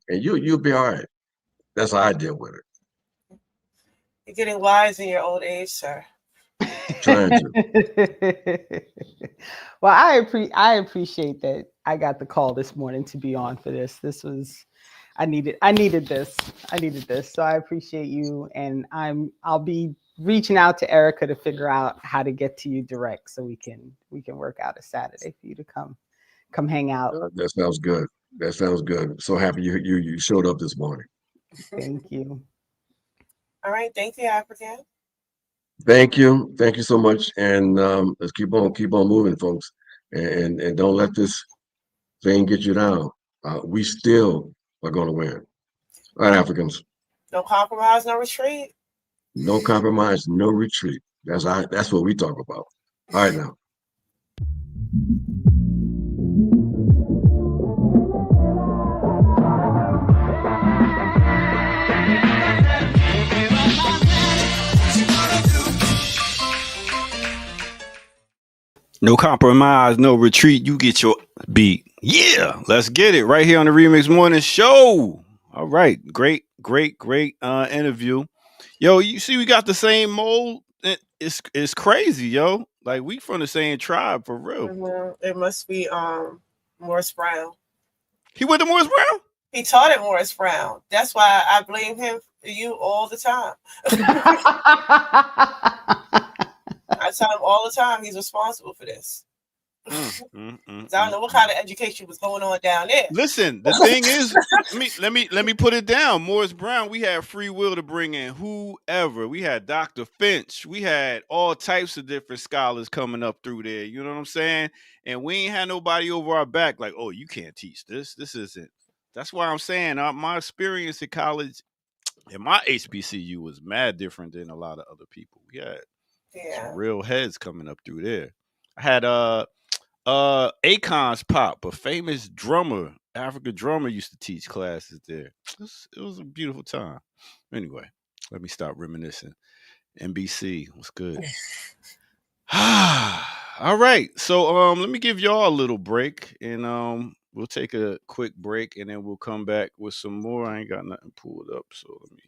Speaker 9: you'll be all right. That's how I deal with it.
Speaker 3: You're getting wise in your old age, sir.
Speaker 9: Trying to.
Speaker 8: Well, I appreciate that I got the call this morning to be on for this. This was I needed this. So I appreciate you, and I'll be reaching out to Erica to figure out how to get to you direct so we can work out a Saturday for you to come hang out.
Speaker 9: That sounds good. That sounds good. So happy you showed up this morning.
Speaker 8: Thank you.
Speaker 3: All right, thank you, African.
Speaker 9: Thank you so much, and let's keep on moving, folks, and don't let this thing get you down. We still are going to win. All right, Africans.
Speaker 3: No compromise, no retreat.
Speaker 9: No compromise, no retreat. That's what we talk about. All right now.
Speaker 1: No compromise, no retreat. You get your beat. Yeah, let's get it right here on the Remix Morning Show. All right, great interview. Yo, you see, we got the same mold. It's crazy, yo. Like we from the same tribe for real.
Speaker 3: Mm-hmm. It must be Morris Brown.
Speaker 1: He went to Morris Brown?
Speaker 3: He taught at Morris Brown. That's why I blame him for you all the time. I tell him all the time he's responsible for this. I don't know what kind of education was going on down there.
Speaker 1: Listen, the thing is, let me put it down. Morris Brown, we had free will to bring in whoever. We had Dr. Finch. We had all types of different scholars coming up through there. You know what I'm saying? And we ain't had nobody over our back like, oh, you can't teach this. This isn't. That's why I'm saying my experience at college and my HBCU was mad different than a lot of other people. We had some real heads coming up through there. I had Akon's pop, a famous drummer, African drummer, used to teach classes there. It was a beautiful time. Anyway, let me stop reminiscing. NBC was good. All right, so let me give y'all a little break, and we'll take a quick break, and then we'll come back with some more. I ain't got nothing pulled up, so let me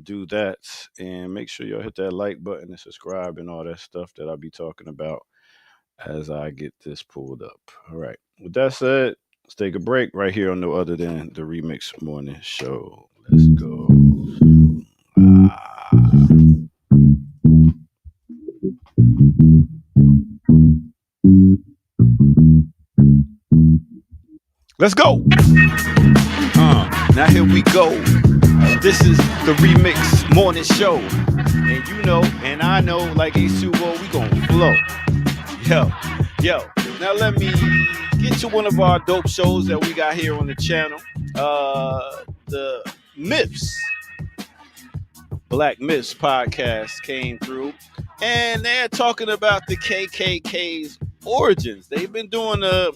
Speaker 1: do that, and make sure y'all hit that like button and subscribe and all that stuff that I'll be talking about as I get this pulled up. All right. With that said, let's take a break right here on No Other Than the Remix Morning Show. Let's go. Let's go. Now here we go. This is the Remix Morning Show. And you know, and I know, like H2O, we gonna flow. Yo. Now let me get to one of our dope shows that we got here on the channel. The Myths. Black Myths podcast came through, and they're talking about the KKK's origins. They've been doing a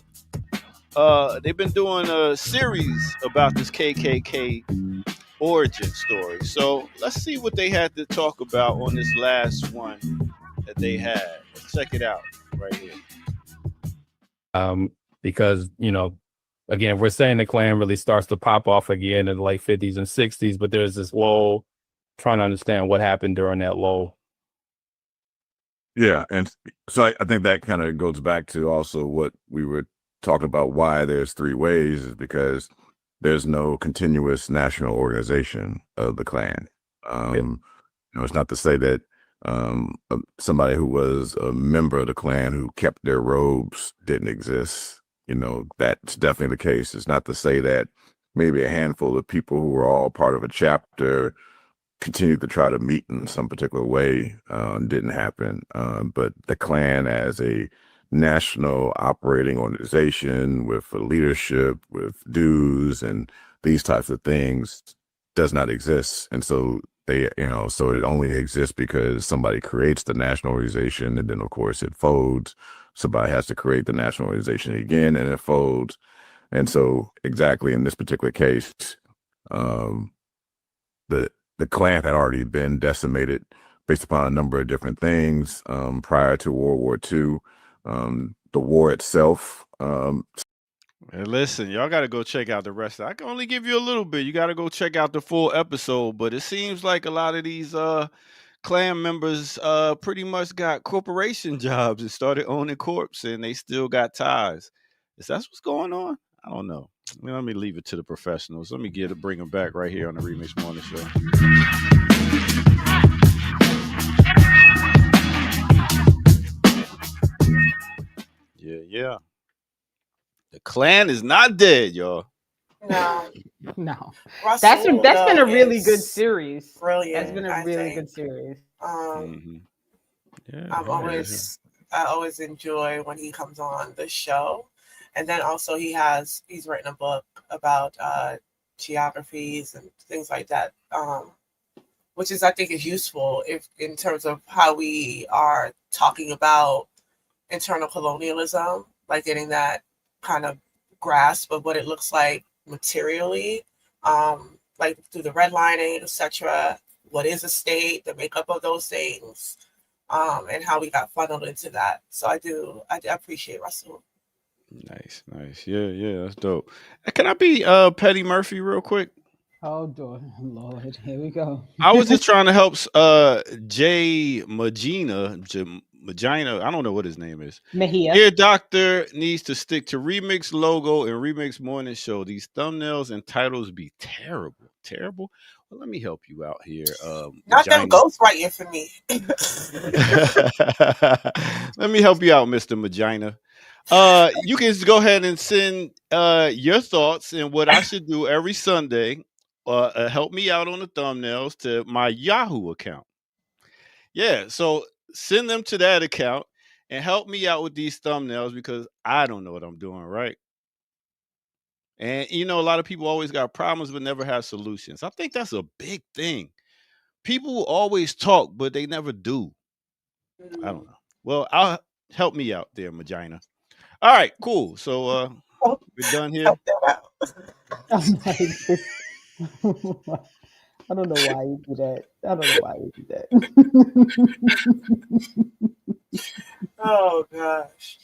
Speaker 1: series about this KKK origin story. So let's see what they had to talk about on this last one that they had. Let's check it out right here.
Speaker 10: Because, again, we're saying the Klan really starts to pop off again in the late 50s and 60s, but there's this lull, trying to understand what happened during that lull.
Speaker 11: Yeah, and so I think that kind of goes back to also what we were talking about, why there's three ways, is because there's no continuous national organization of the Klan. It's not to say that somebody who was a member of the Klan who kept their robes didn't exist. That's definitely the case. It's not to say that maybe a handful of people who were all part of a chapter continued to try to meet in some particular way. Didn't happen. But the Klan as a national operating organization with a leadership, with dues and these types of things does not exist. And so so it only exists because somebody creates the national organization, and then of course it folds. Somebody has to create the national organization again, and it folds. And so exactly in this particular case, the Klan had already been decimated based upon a number of different things prior to World War II. The war itself.
Speaker 1: Hey, listen, y'all got to go check out the rest. I can only give you a little bit. You got to go check out the full episode. But it seems like a lot of these Klan members pretty much got corporation jobs and started owning corps, and they still got ties. Is that what's going on? I don't know. Let me leave it to the professionals. Let me bring them back right here on the Remix Morning Show. Yeah. The Klan is not dead, y'all.
Speaker 8: No.
Speaker 3: Russell,
Speaker 8: That's been a really good series.
Speaker 3: Brilliant.
Speaker 8: That's been a really good series.
Speaker 1: Yeah,
Speaker 3: I always enjoy when he comes on the show. And then also he's written a book about geographies and things like that, which I think is useful in terms of how we are talking about internal colonialism, like getting that kind of grasp of what it looks like materially, like through the redlining, etc. What is a state, the makeup of those things, and how we got funneled into that. So I appreciate Russell.
Speaker 1: Nice. Yeah, that's dope. Can I be Petty Murphy real quick?
Speaker 8: Oh, Lord, here we go.
Speaker 1: I was just trying to help Jay Magina. I don't know what his name is.
Speaker 8: Mejia.
Speaker 1: Dear Doctor needs to stick to Remix logo and Remix Morning Show. These thumbnails and titles be terrible. Well, let me help you out here.
Speaker 3: Not them ghostwriting for me.
Speaker 1: Let me help you out, Mr. Magina. You can go ahead and send your thoughts and what I should do every Sunday. Help me out on the thumbnails to my Yahoo account. Yeah, so send them to that account and help me out with these thumbnails because I don't know what I'm doing, right? And a lot of people always got problems but never have solutions. I think that's a big thing. People always talk, but they never do. I don't know. Well, I'll help me out there, Magina. All right, cool. So we're done here.
Speaker 8: I don't know why you do that.
Speaker 3: Oh gosh.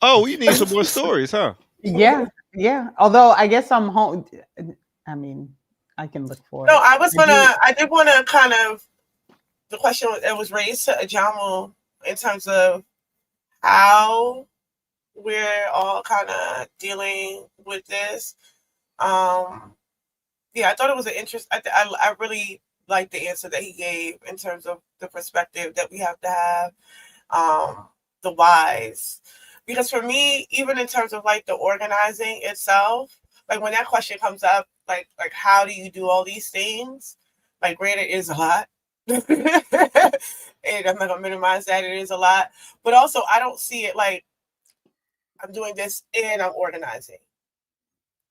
Speaker 1: Oh, we need some more stories, huh?
Speaker 8: Yeah. Although I guess I'm home. I mean, I can look for it.
Speaker 3: No, I did want to kind of, the question that was raised to Ajamu in terms of how we're all kind of dealing with this. Yeah, I thought it was an interest. I really like the answer that he gave in terms of the perspective that we have to have, the whys. Because for me, even in terms of like the organizing itself, like when that question comes up, like how do you do all these things? Like, granted, it is a lot. And I'm not gonna minimize that, it is a lot. But also I don't see it like I'm doing this and I'm organizing.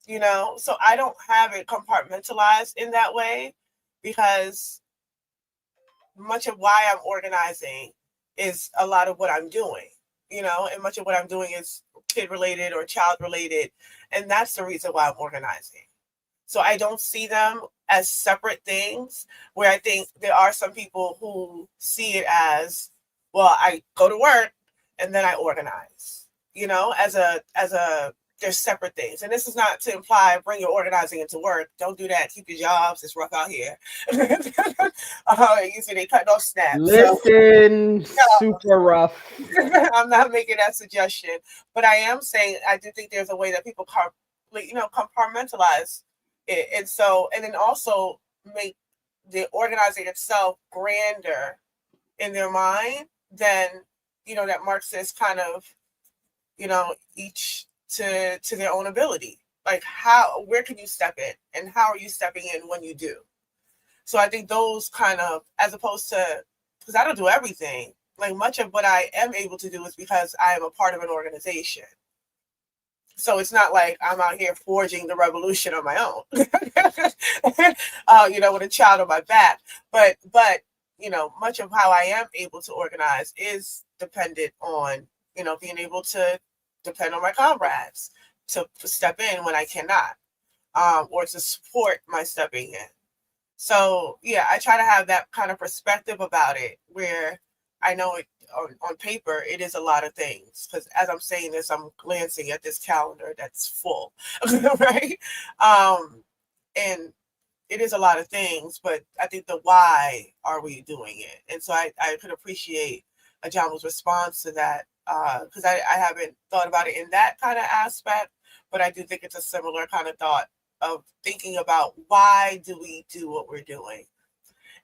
Speaker 3: you know? So I don't have it compartmentalized in that way, because much of why I'm organizing is a lot of what I'm doing, you know, and much of what I'm doing is kid related or child related. And that's the reason why I'm organizing. So I don't see them as separate things, where I think there are some people who see it as, well, I go to work and then I organize, you know, as a they're separate things. And this is not to imply bring your organizing into work. Don't do that. Keep your jobs. It's rough out here. Usually they cut off snaps.
Speaker 8: Listen, super rough.
Speaker 3: I'm not making that suggestion, but I am saying I do think there's a way that people compartmentalize it, and then also make the organizing itself grander in their mind than, you know, that Marxist kind of, you know, each to their own ability. Like where can you step in, and how are you stepping in when you do? So I think those kind of, as opposed to, because I don't do everything, like much of what I am able to do is because I am a part of an organization. So it's not like I'm out here forging the revolution on my own, you know, with a child on my back. But, you know, much of how I am able to organize is dependent on, you know, being able to depend on my comrades to step in when I cannot, or to support my stepping in. So yeah, I try to have that kind of perspective about it, where I know it on paper it is a lot of things, because as I'm saying this, I'm glancing at this calendar that's full, right? And it is a lot of things, but I think the why are we doing it? And so I could appreciate Ajamu's response to that, because I haven't thought about it in that kind of aspect, but I do think it's a similar kind of thought of thinking about why do we do what we're doing.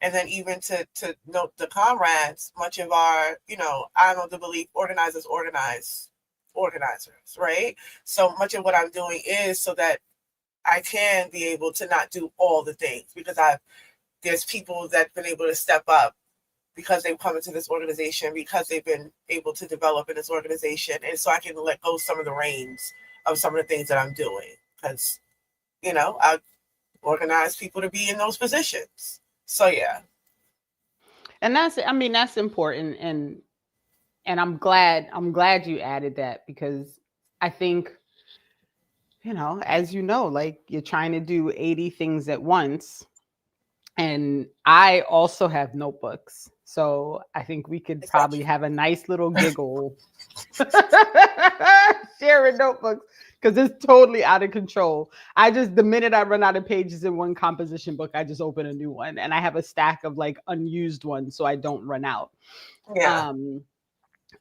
Speaker 3: And then even to note the comrades, much of our, you know, I'm of the belief organizers organize organizers, right? So much of what I'm doing is so that I can be able to not do all the things, because there's people that've been able to step up because they've come into this organization, because they've been able to develop in this organization. And so I can let go some of the reins of some of the things that I'm doing, because, you know, I organize people to be in those positions. So yeah.
Speaker 8: And that's important, and I'm glad you added that, because I think, you know, as you know, like, you're trying to do 80 things at once. And I also have notebooks. So I think we could probably have a nice little giggle sharing notebooks, because it's totally out of control. The minute I run out of pages in one composition book, I just open a new one, and I have a stack of like unused ones so I don't run out.
Speaker 3: Yeah.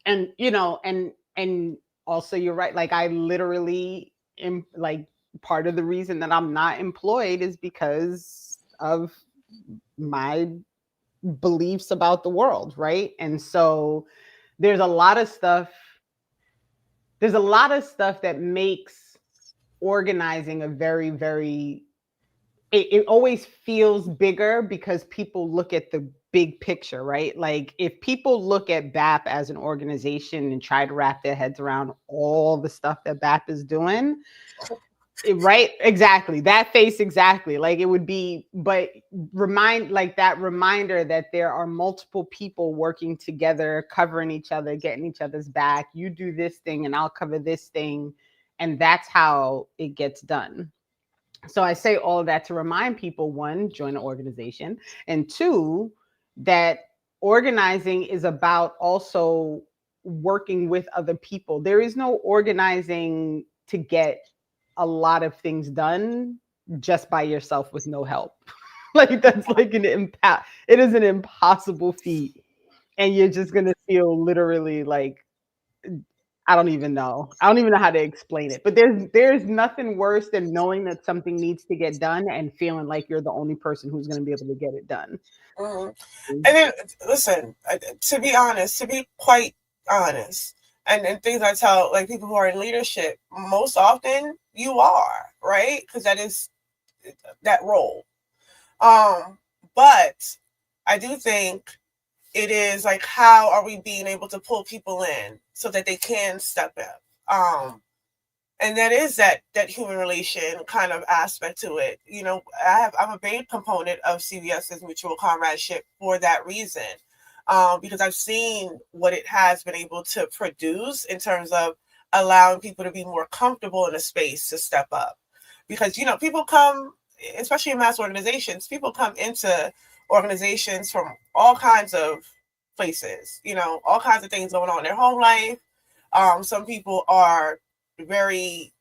Speaker 8: And you know, and also you're right. Like, I literally am, like, part of the reason that I'm not employed is because of my beliefs about the world, right? And so there's a lot of stuff that makes organizing a very, very, it always feels bigger because people look at the big picture, right? Like, if people look at BAP as an organization and try to wrap their heads around all the stuff that BAP is doing, right? Exactly. That face, exactly. Like, it would be, but that reminder that there are multiple people working together, covering each other, getting each other's back. You do this thing and I'll cover this thing. And that's how it gets done. So I say all of that to remind people, one, join an organization, and two, that organizing is about also working with other people. There is no organizing to get a lot of things done just by yourself with no help. Like, that's like it is an impossible feat. And you're just going to feel literally like, I don't even know how to explain it, but there's nothing worse than knowing that something needs to get done and feeling like you're the only person who's going to be able to get it done.
Speaker 3: Mm-hmm. And then, listen, to be quite honest, and things I tell, like, people who are in leadership, most often you are, right? Because that is that role. But I do think it is like, how are we being able to pull people in so that they can step up? And that is that human relation kind of aspect to it. You know, I'm a big component of CVS's mutual comradeship for that reason, because I've seen what it has been able to produce in terms of allowing people to be more comfortable in a space to step up. Because, you know, people come, especially in mass organizations, people come into organizations from all kinds of places, you know, all kinds of things going on in their home life. Some people are very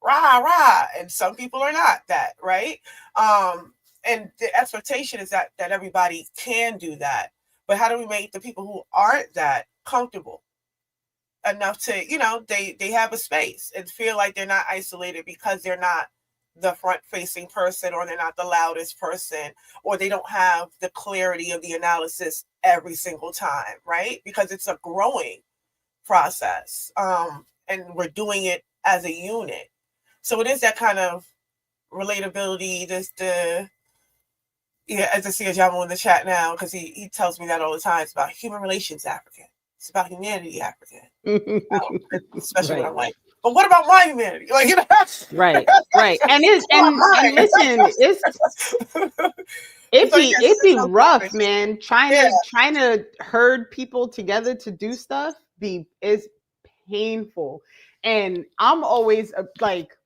Speaker 3: rah rah, and some people are not that, right? And the expectation is that everybody can do that. But how do we make the people who aren't that comfortable enough to, you know, they have a space and feel like they're not isolated because they're not the front facing person, or they're not the loudest person, or they don't have the clarity of the analysis every single time, right? Because it's a growing process, and we're doing it as a unit. So it is that kind of relatability. As I see a Jamu in the chat now, because he tells me that all the time. It's about human relations, African. It's about humanity, African. Especially when I'm like, but what about my humanity? Like, you know,
Speaker 8: right. And listen, it'd be rough, man. Trying to herd people together to do stuff is painful. And I'm always like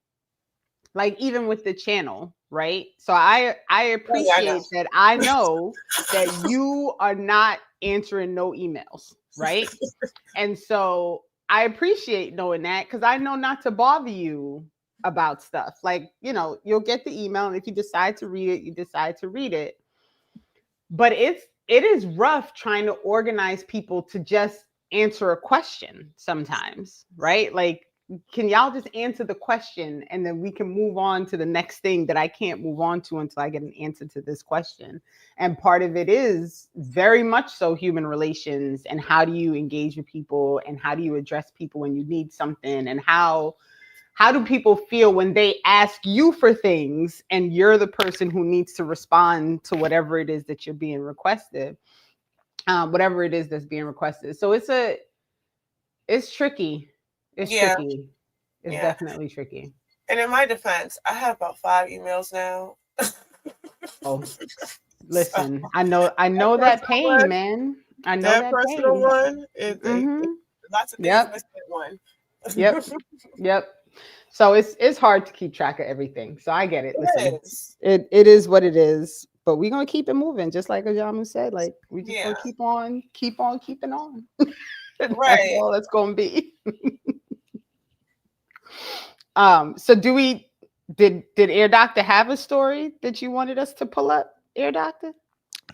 Speaker 8: even with the channel, right? So I appreciate that. I know that you are not answering no emails, right? And so I appreciate knowing that, because I know not to bother you about stuff. Like, you know, you'll get the email, and if you decide to read it, you decide to read it. But it is rough trying to organize people to just answer a question sometimes, right? Like, can y'all just answer the question, and then we can move on to the next thing that I can't move on to until I get an answer to this question. And part of it is very much so human relations, and how do you engage with people, and how do you address people when you need something, and how do people feel when they ask you for things and you're the person who needs to respond to whatever it is that you're being requested, whatever it is that's being requested. So it's tricky. It's tricky. It's definitely tricky.
Speaker 3: And in my defense, I have about 5 emails now.
Speaker 8: Oh, listen, I know that pain, man. I know that
Speaker 3: personal
Speaker 8: pain.
Speaker 3: One. Lots of things missing one.
Speaker 8: Yep. So it's hard to keep track of everything. So I get it. Listen, it is what it is. But we're gonna keep it moving, just like Ajamu said. Like, we just gonna keep on keeping on. Right. That's all that's gonna be. So did Air Doctor have a story that you wanted us to pull up, Air Doctor?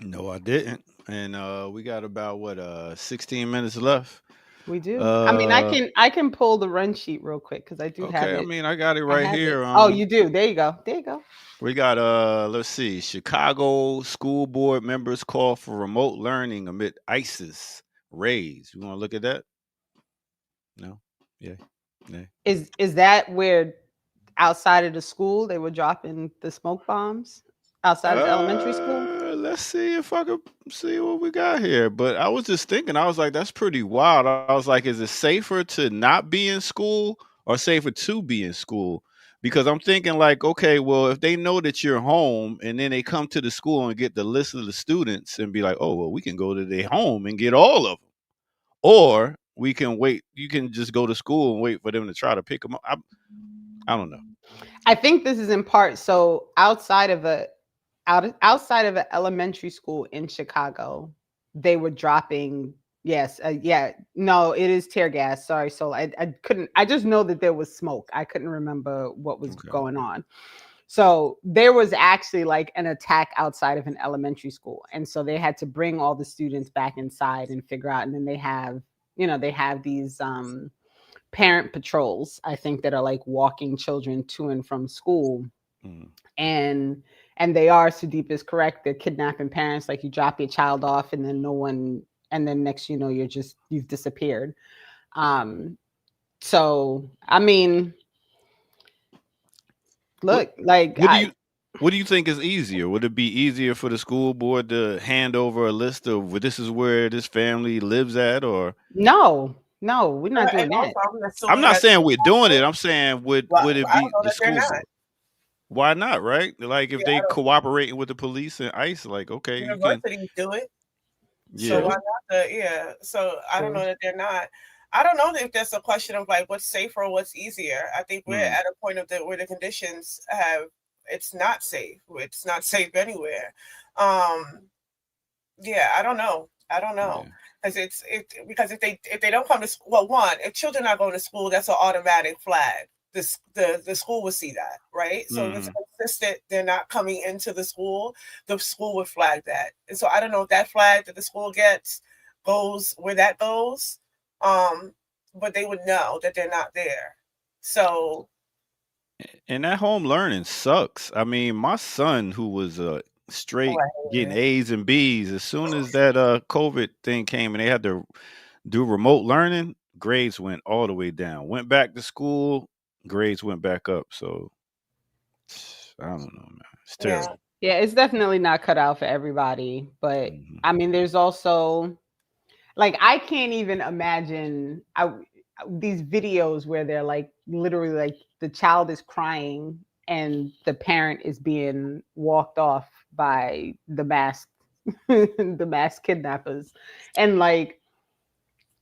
Speaker 1: No, I didn't. And we got about 16 minutes left.
Speaker 8: We do. I mean, I can pull the run sheet real quick, because I do have it.
Speaker 1: I mean, I got it right here.
Speaker 8: Oh, you do. There you go.
Speaker 1: We got let's see, Chicago school board members call for remote learning amid ISIS raids. You want to look at that? No. Yeah.
Speaker 8: Is that where outside of the school they were dropping the smoke bombs outside of the elementary school?
Speaker 1: Let's see if I could see what we got here. But I was just thinking, I was like, that's pretty wild. I was like, is it safer to not be in school or safer to be in school? Because I'm thinking like, okay, well, if they know that you're home and then they come to the school and get the list of the students and be like, oh, well, we can go to their home and get all of them. Or we can wait. You can just go to school and wait for them to try to pick them up. I don't know.
Speaker 8: I think this is in part. So outside of an elementary school in Chicago, they were dropping. Yes. No, it is tear gas. Sorry. So I just know that there was smoke. I couldn't remember what was going on. So there was actually like an attack outside of an elementary school. And so they had to bring all the students back inside and figure out. And then they have these parent patrols, I think, that are like walking children to and from school. And they are, Sudeep is correct, they're kidnapping parents. Like, you drop your child off and then next you know, you've disappeared. So I mean, look,
Speaker 1: what do you think is easier? Would it be easier for the school board to hand over a list of, well, this is where this family lives at, or
Speaker 8: no, No, we're not doing
Speaker 3: And
Speaker 8: that.
Speaker 3: also, I'm
Speaker 1: I'm
Speaker 3: assuming
Speaker 1: not
Speaker 3: that
Speaker 1: saying we're doing it. I'm saying would
Speaker 3: well,
Speaker 1: it
Speaker 3: I
Speaker 1: be
Speaker 3: don't know
Speaker 1: the
Speaker 3: that they're
Speaker 1: schools?
Speaker 3: not.
Speaker 1: Why not? Right? Like if
Speaker 3: Yeah,
Speaker 1: they cooperating with the police and ICE, like okay, you can.
Speaker 3: universities do it. So
Speaker 1: Yeah.
Speaker 3: why not yeah. So I don't
Speaker 8: True.
Speaker 3: know that they're not. I don't know if that's a question of like what's safer or what's easier. I think we're
Speaker 1: Mm.
Speaker 3: at a point of where the conditions have it's not safe. It's not safe anywhere. Yeah, I don't know. I don't know.
Speaker 1: Yeah.
Speaker 3: Because if they don't come to school, well, one, if children are going to school, that's an automatic flag. The school would see that, right? So if it's
Speaker 1: Mhm.
Speaker 3: consistent, they're not coming into the school would flag that. And so I don't know if that flag that the school gets goes where that goes. But they would know that they're not there. So
Speaker 1: And that home learning sucks. I mean, my son who was straight getting A's and B's, as soon as that COVID thing came and they had to do remote learning, grades went all the way down. Went back to school, grades went back up. So I don't know, man. It's terrible.
Speaker 8: Yeah, it's definitely not cut out for everybody. But
Speaker 1: Mhm.
Speaker 8: I mean, there's also like I can't even imagine these videos where they're like literally like the child is crying and the parent is being walked off by the masked the masked kidnappers. And like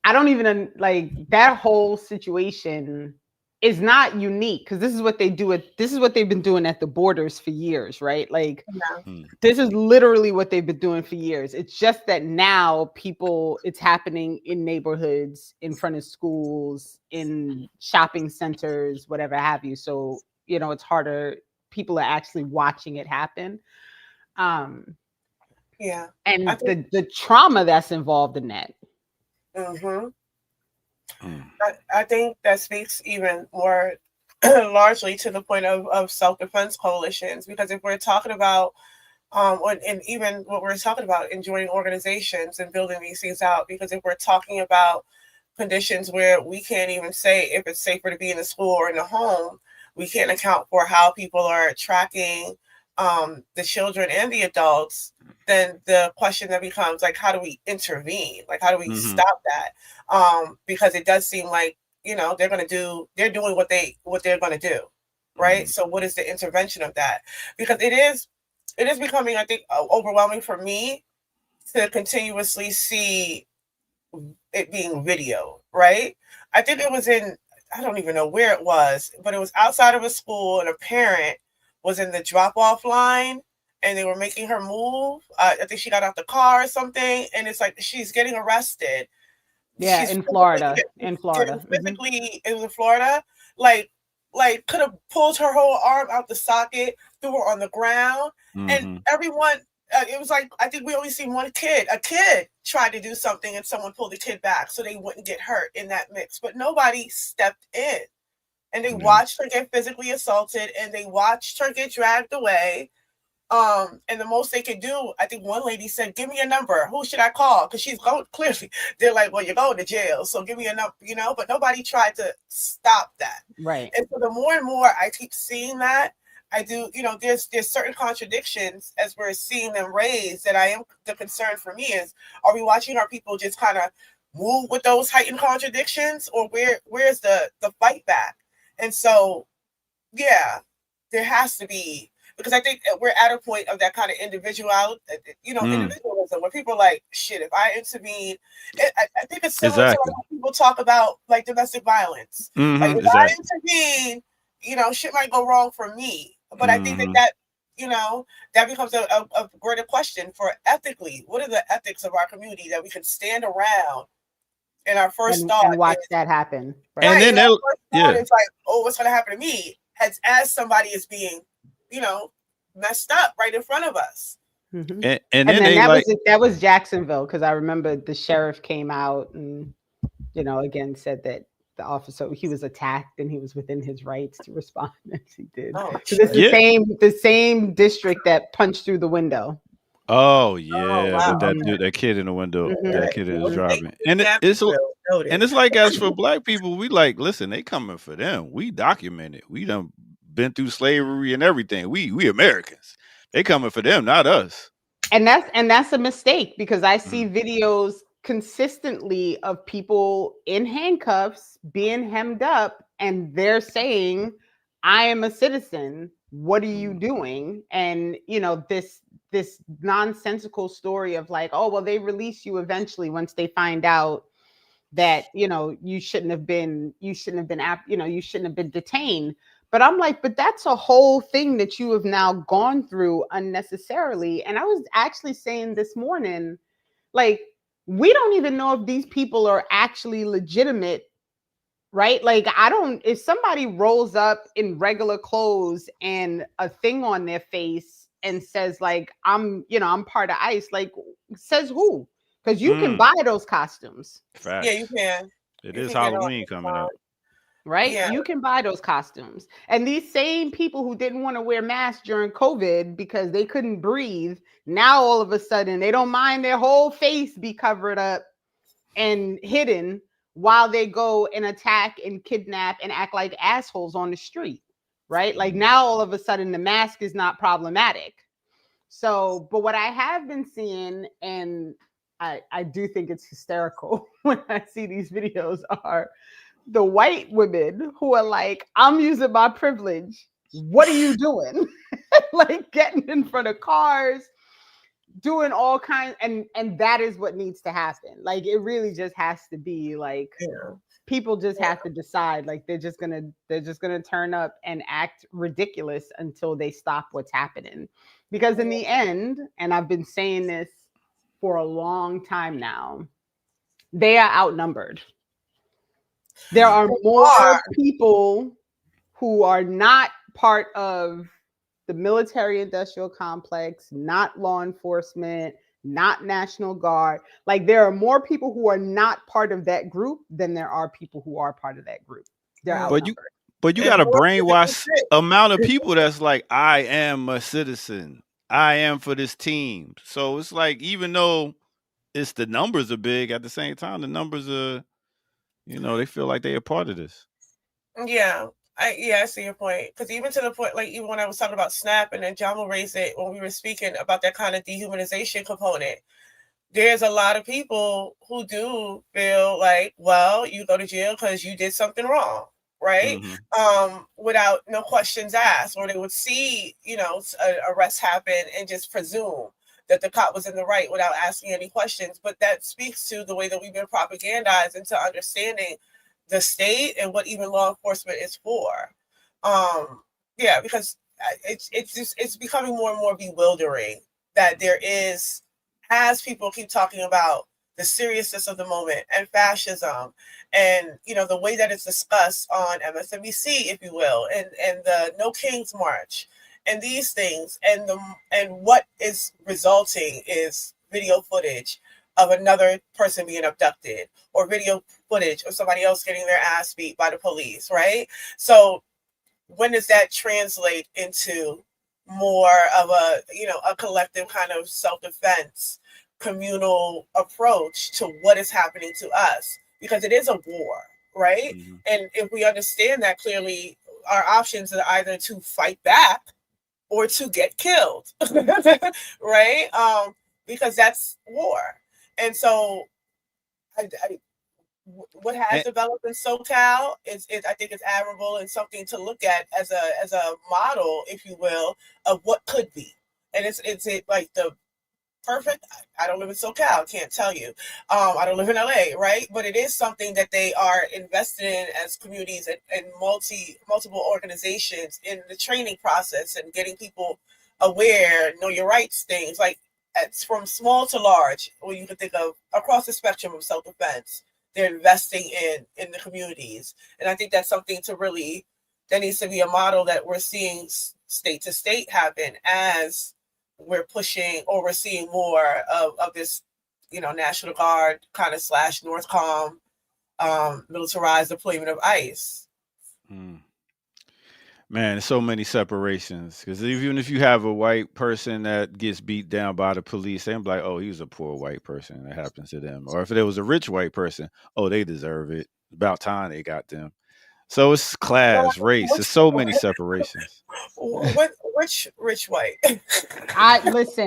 Speaker 8: I don't even like that whole situation is not unique because this is what they do this is what they've been doing at the borders for years, right? Like this is literally what they've been doing for years. It's just that now it's happening in neighborhoods, in front of schools, in shopping centers, whatever have you. So, it's harder. People are actually watching it happen.
Speaker 3: Yeah.
Speaker 8: And the trauma that's involved in that.
Speaker 3: Mm-hmm. I think that speaks even more largely to the point of self-defense coalitions, because if we're talking about and even what we're talking about in joining organizations and building these things out, because if we're talking about conditions where we can't even say if it's safer to be in the school or in the home, we can't account for how people are tracking the children and the adults, then the question that becomes like, how do we intervene? Like, how do we stop that? Because it does seem like, they're doing what they're going to do. Right. So what is the intervention of that? Because it is becoming, I think, overwhelming for me to continuously see it being video. Right. I think it was I don't even know where it was, but it was outside of a school and a parent was in the drop-off line and they were making her move. I think she got out the car or something, and it's like she's getting arrested.
Speaker 8: Yeah, in Florida.
Speaker 3: Physically, it was in Florida. Like could have pulled her whole arm out the socket, threw her on the ground, and everyone. It was like, I think we only seen one kid. A kid tried to do something and someone pulled the kid back so they wouldn't get hurt in that mix. But nobody stepped in. And they watched her get physically assaulted and they watched her get dragged away. And the most they could do, I think one lady said, give me a number. Who should I call? Because she's going, clearly, they're like, well, you're going to jail. So give me a number, but nobody tried to stop that.
Speaker 8: Right.
Speaker 3: And so the more and more I keep seeing that, I do, there's certain contradictions as we're seeing them raised that the concern for me is, are we watching our people just kind of move with those heightened contradictions, or where's the fight back? And so, yeah, there has to be, because I think we're at a point of that kind of individualism where people are like, shit, if I intervene, I think it's similar to when people talk about like domestic violence. Like if I intervene, shit might go wrong for me. But I think that that becomes a greater question for ethically. What are the ethics of our community that we can stand around? And our first thought
Speaker 8: and watch that happen.
Speaker 1: Right? And then
Speaker 3: it's like, oh, what's going to happen to me? As somebody is being, messed up right in front of us.
Speaker 8: Mm-hmm.
Speaker 1: And then
Speaker 8: that was Jacksonville, because I remember the sheriff came out and again said that the officer, he was attacked and he was within his rights to respond as he did. So this is the same district that punched through the window.
Speaker 1: Oh yeah, wow. that kid in the window, that kid is driving, and it's like, as for black people, we like, listen, they coming for them. We documented, we done been through slavery and everything. We Americans. They coming for them, not us.
Speaker 8: And that's a mistake, because I see videos consistently of people in handcuffs being hemmed up, and they're saying, I am a citizen, what are you doing? And this nonsensical story of like, oh well, they release you eventually once they find out that you shouldn't have been detained. But I'm like, but that's a whole thing that you have now gone through unnecessarily. And I was actually saying this morning, like, we don't even know if these people are actually legitimate, right? Like, I don't, if somebody rolls up in regular clothes and a thing on their face and says like, I'm part of ICE, like, says who? Because you can buy those costumes.
Speaker 1: Facts.
Speaker 3: Yeah, you can.
Speaker 1: It
Speaker 3: You
Speaker 1: is
Speaker 3: can get on
Speaker 1: Halloween coming up.
Speaker 8: Right?
Speaker 3: Yeah.
Speaker 8: You can buy those costumes. And these same people who didn't want to wear masks during COVID because they couldn't breathe, now all of a sudden they don't mind their whole face be covered up and hidden while they go and attack and kidnap and act like assholes on the street. Right? Like, now all of a sudden the mask is not problematic. So, but what I have been seeing, and I do think it's hysterical when I see these videos, are the white women who are like, I'm using my privilege. What are you doing? Like, getting in front of cars, doing all kinds, and that is what needs to happen. Like, it really just has to be like, people just have to decide, like, they're just gonna turn up and act ridiculous until they stop what's happening. Because in the end, and I've been saying this for a long time now, they are outnumbered. There are more people who are not part of the military industrial complex, not law enforcement, not National Guard. Like, there are more people who are not part of that group than there are people who are part of that group. They're outnumbered.
Speaker 1: But you got a brainwash amount of people that's like, I am a citizen. I am for this team. So it's like, even though it's the numbers are big, at the same time, the numbers are, they feel like they are part of this.
Speaker 3: Yeah. I see your point. Because even to the point, like, even when I was talking about SNAP, and then John will raise it when we were speaking about that kind of dehumanization component, there's a lot of people who do feel like, well, you go to jail because you did something wrong, right? Without no questions asked, or they would see, an arrest happen and just presume that the cop was in the right without asking any questions. But that speaks to the way that we've been propagandized into understanding the state and what even law enforcement is for. Because it's becoming more and more bewildering that there is, as people keep talking about the seriousness of the moment and fascism, and the way that it's discussed on MSNBC, if you will, and the No Kings March, and these things, and what is resulting is video footage of another person being abducted, or video footage of somebody else getting their ass beat by the police, right? So when does that translate into more of a collective kind of self-defense, communal approach to what is happening to us? Because it is a war, right? And if we understand that clearly, our options are either to fight back or to get killed, right? Because that's war. And so what has developed in SoCal is I think is admirable, and something to look at as a model, if you will, of what could be. And it's like the perfect. I don't live in SoCal, can't tell you. I don't live in LA, right? But it is something that they are invested in as communities and multiple organizations in the training process and getting people aware, know your rights, things like it's from small to large, when you can think of across the spectrum of self-defense. They're investing in the communities. And I think that's something that needs to be a model that we're seeing state to state happen as we're pushing, or we're seeing more of this, National Guard kind of / Northcom militarized deployment of ICE.
Speaker 1: Man, there's so many separations, because even if you have a white person that gets beat down by the police, they're like, oh, he was a poor white person, that happens to them. Or if there was a rich white person, oh, they deserve it. About time they got them. So it's class, race. There's so many separations.
Speaker 3: Which rich white?
Speaker 8: I just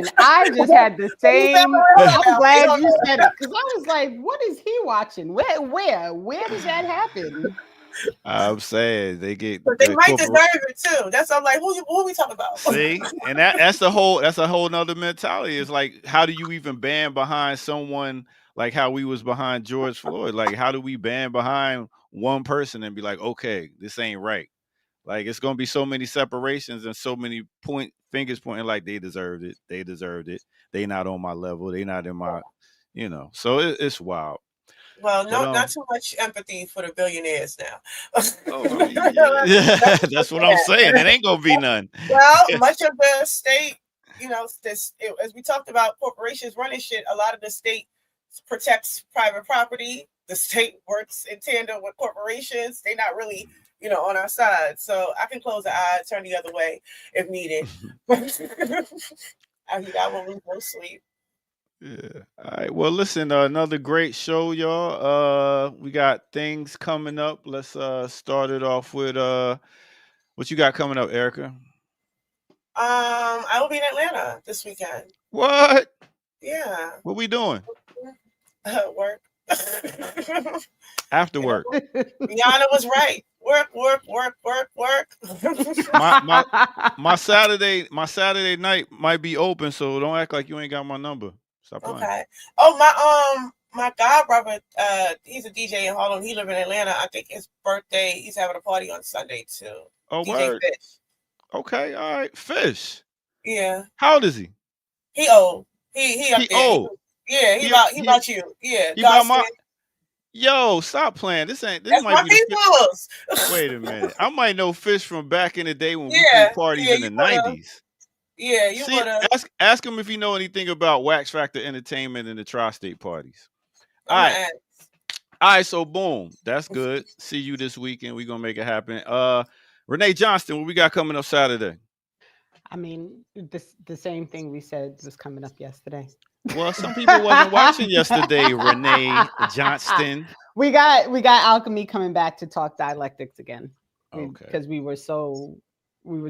Speaker 8: had the same. I'm glad you said it because I was like, what is he watching? Where does that happen?
Speaker 1: I'm saying they get.
Speaker 3: But they might deserve it too. That's I'm like, who we talking about?
Speaker 1: See, and that's a whole nother mentality. It's like, how do you even band behind someone like how we was behind George Floyd? Like, how do we band behind one person and be like, okay, this ain't right? Like, it's gonna be so many separations and so many fingers pointing like they deserved it. They deserved it. They not on my level. They not in my, So it's wild.
Speaker 3: Well, not too much empathy for the billionaires now.
Speaker 1: Oh, I mean, yeah, that's what I'm saying. It ain't gonna be none.
Speaker 3: Well, much of the state, as we talked about, corporations running shit. A lot of the state protects private property. The state works in tandem with corporations. They're not really, on our side. So I can close the eye, turn the other way if needed. I won't lose no sleep.
Speaker 1: Yeah. All right. Well, listen, another great show, y'all. We got things coming up. Let's start it off with what you got coming up, Erica?
Speaker 3: I will be in Atlanta this weekend.
Speaker 1: What?
Speaker 3: Yeah.
Speaker 1: What we doing?
Speaker 3: Work.
Speaker 1: After work.
Speaker 3: Rihanna was right. Work.
Speaker 1: My Saturday night might be open, so don't act like you ain't got my number. Stop playing.
Speaker 3: Okay. Oh, my god brother, he's a DJ in Harlem. He live in Atlanta. I think his birthday. He's having a party on Sunday too.
Speaker 1: Oh,
Speaker 3: DJ
Speaker 1: word.
Speaker 3: Fish.
Speaker 1: Okay, all right. Fish.
Speaker 3: Yeah.
Speaker 1: How old is he?
Speaker 3: He old. He up there.
Speaker 1: Old.
Speaker 3: Yeah, he about you. Yeah.
Speaker 1: He about my. Yo, stop playing. This
Speaker 3: That's
Speaker 1: might
Speaker 3: my
Speaker 1: be the
Speaker 3: peoples.
Speaker 1: Wait a minute. I might know Fish from back in the day when we threw parties in the 90s.
Speaker 3: Yeah, you
Speaker 1: See, ask him if he know anything about Wax Factor Entertainment and the Tri-State parties. All right, so boom. That's good. See you this weekend. We're gonna make it happen. Renee Johnston, what we got coming up Saturday?
Speaker 8: I mean, the same thing we said was coming up yesterday.
Speaker 1: Well, some people wasn't watching yesterday, Renee Johnston.
Speaker 8: We got Alchemy coming back to talk dialectics again.
Speaker 1: Okay.
Speaker 8: Because we were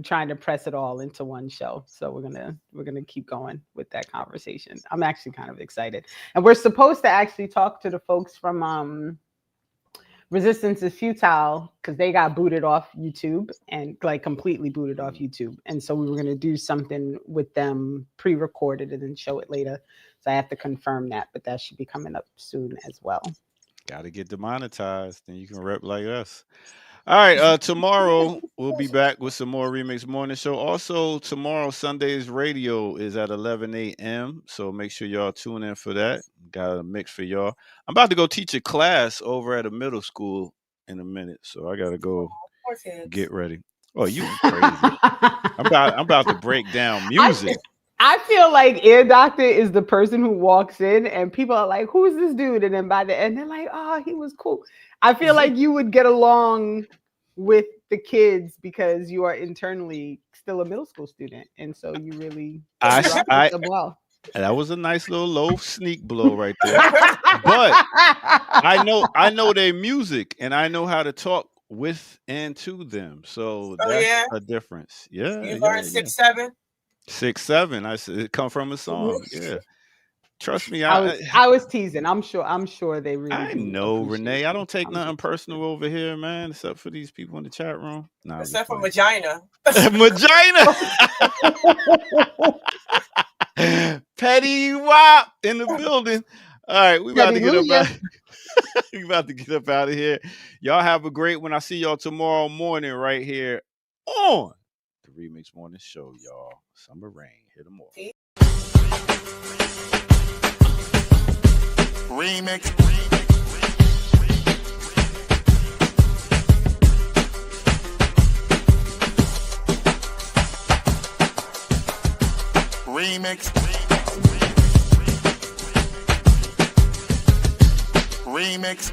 Speaker 8: trying to press it all into one show. So we're gonna keep going with that conversation. I'm actually kind of excited. And we're supposed to actually talk to the folks from Resistance is Futile because they got booted off YouTube and like completely booted off YouTube. And so we were going to do something with them pre-recorded and then show it later. So I have to confirm that, but that should be coming up soon as well.
Speaker 1: Got to get demonetized, then you can rep like us. All right, tomorrow we'll be back with some more Remix Morning Show. Also, tomorrow, Sunday's radio is at 11 a.m., so make sure y'all tune in for that. Got a mix for y'all. I'm about to go teach a class over at a middle school in a minute, so I got to go get ready. Oh, you crazy. I'm about to break down music.
Speaker 8: I feel like Ear Doctor is the person who walks in and people are like, who's this dude? And then by the end, they're like, oh, he was cool. I feel like you would get along with the kids because you are internally still a middle school student. And so you really well.
Speaker 1: That was a nice little low sneak blow right there. But I know their music and I know how to talk with and to them. So that's a difference. Yeah.
Speaker 3: You learned 6'7"?
Speaker 1: 6'7". I said it come from a song. Yeah. Trust me.
Speaker 8: I was teasing. I'm sure they really.
Speaker 1: I know, Renee. I don't take nothing personal over here, man, except for these people in the chat room. Nah,
Speaker 3: except for Magina.
Speaker 1: Magina. Petty Wop in the building. All right, we about to get up out. We about to get up out of here. Y'all have a great one. I see y'all tomorrow morning right here on the Remix Morning Show, y'all. Summer Rain. Hit them all.
Speaker 12: Remix. Remix. Remix. Remix.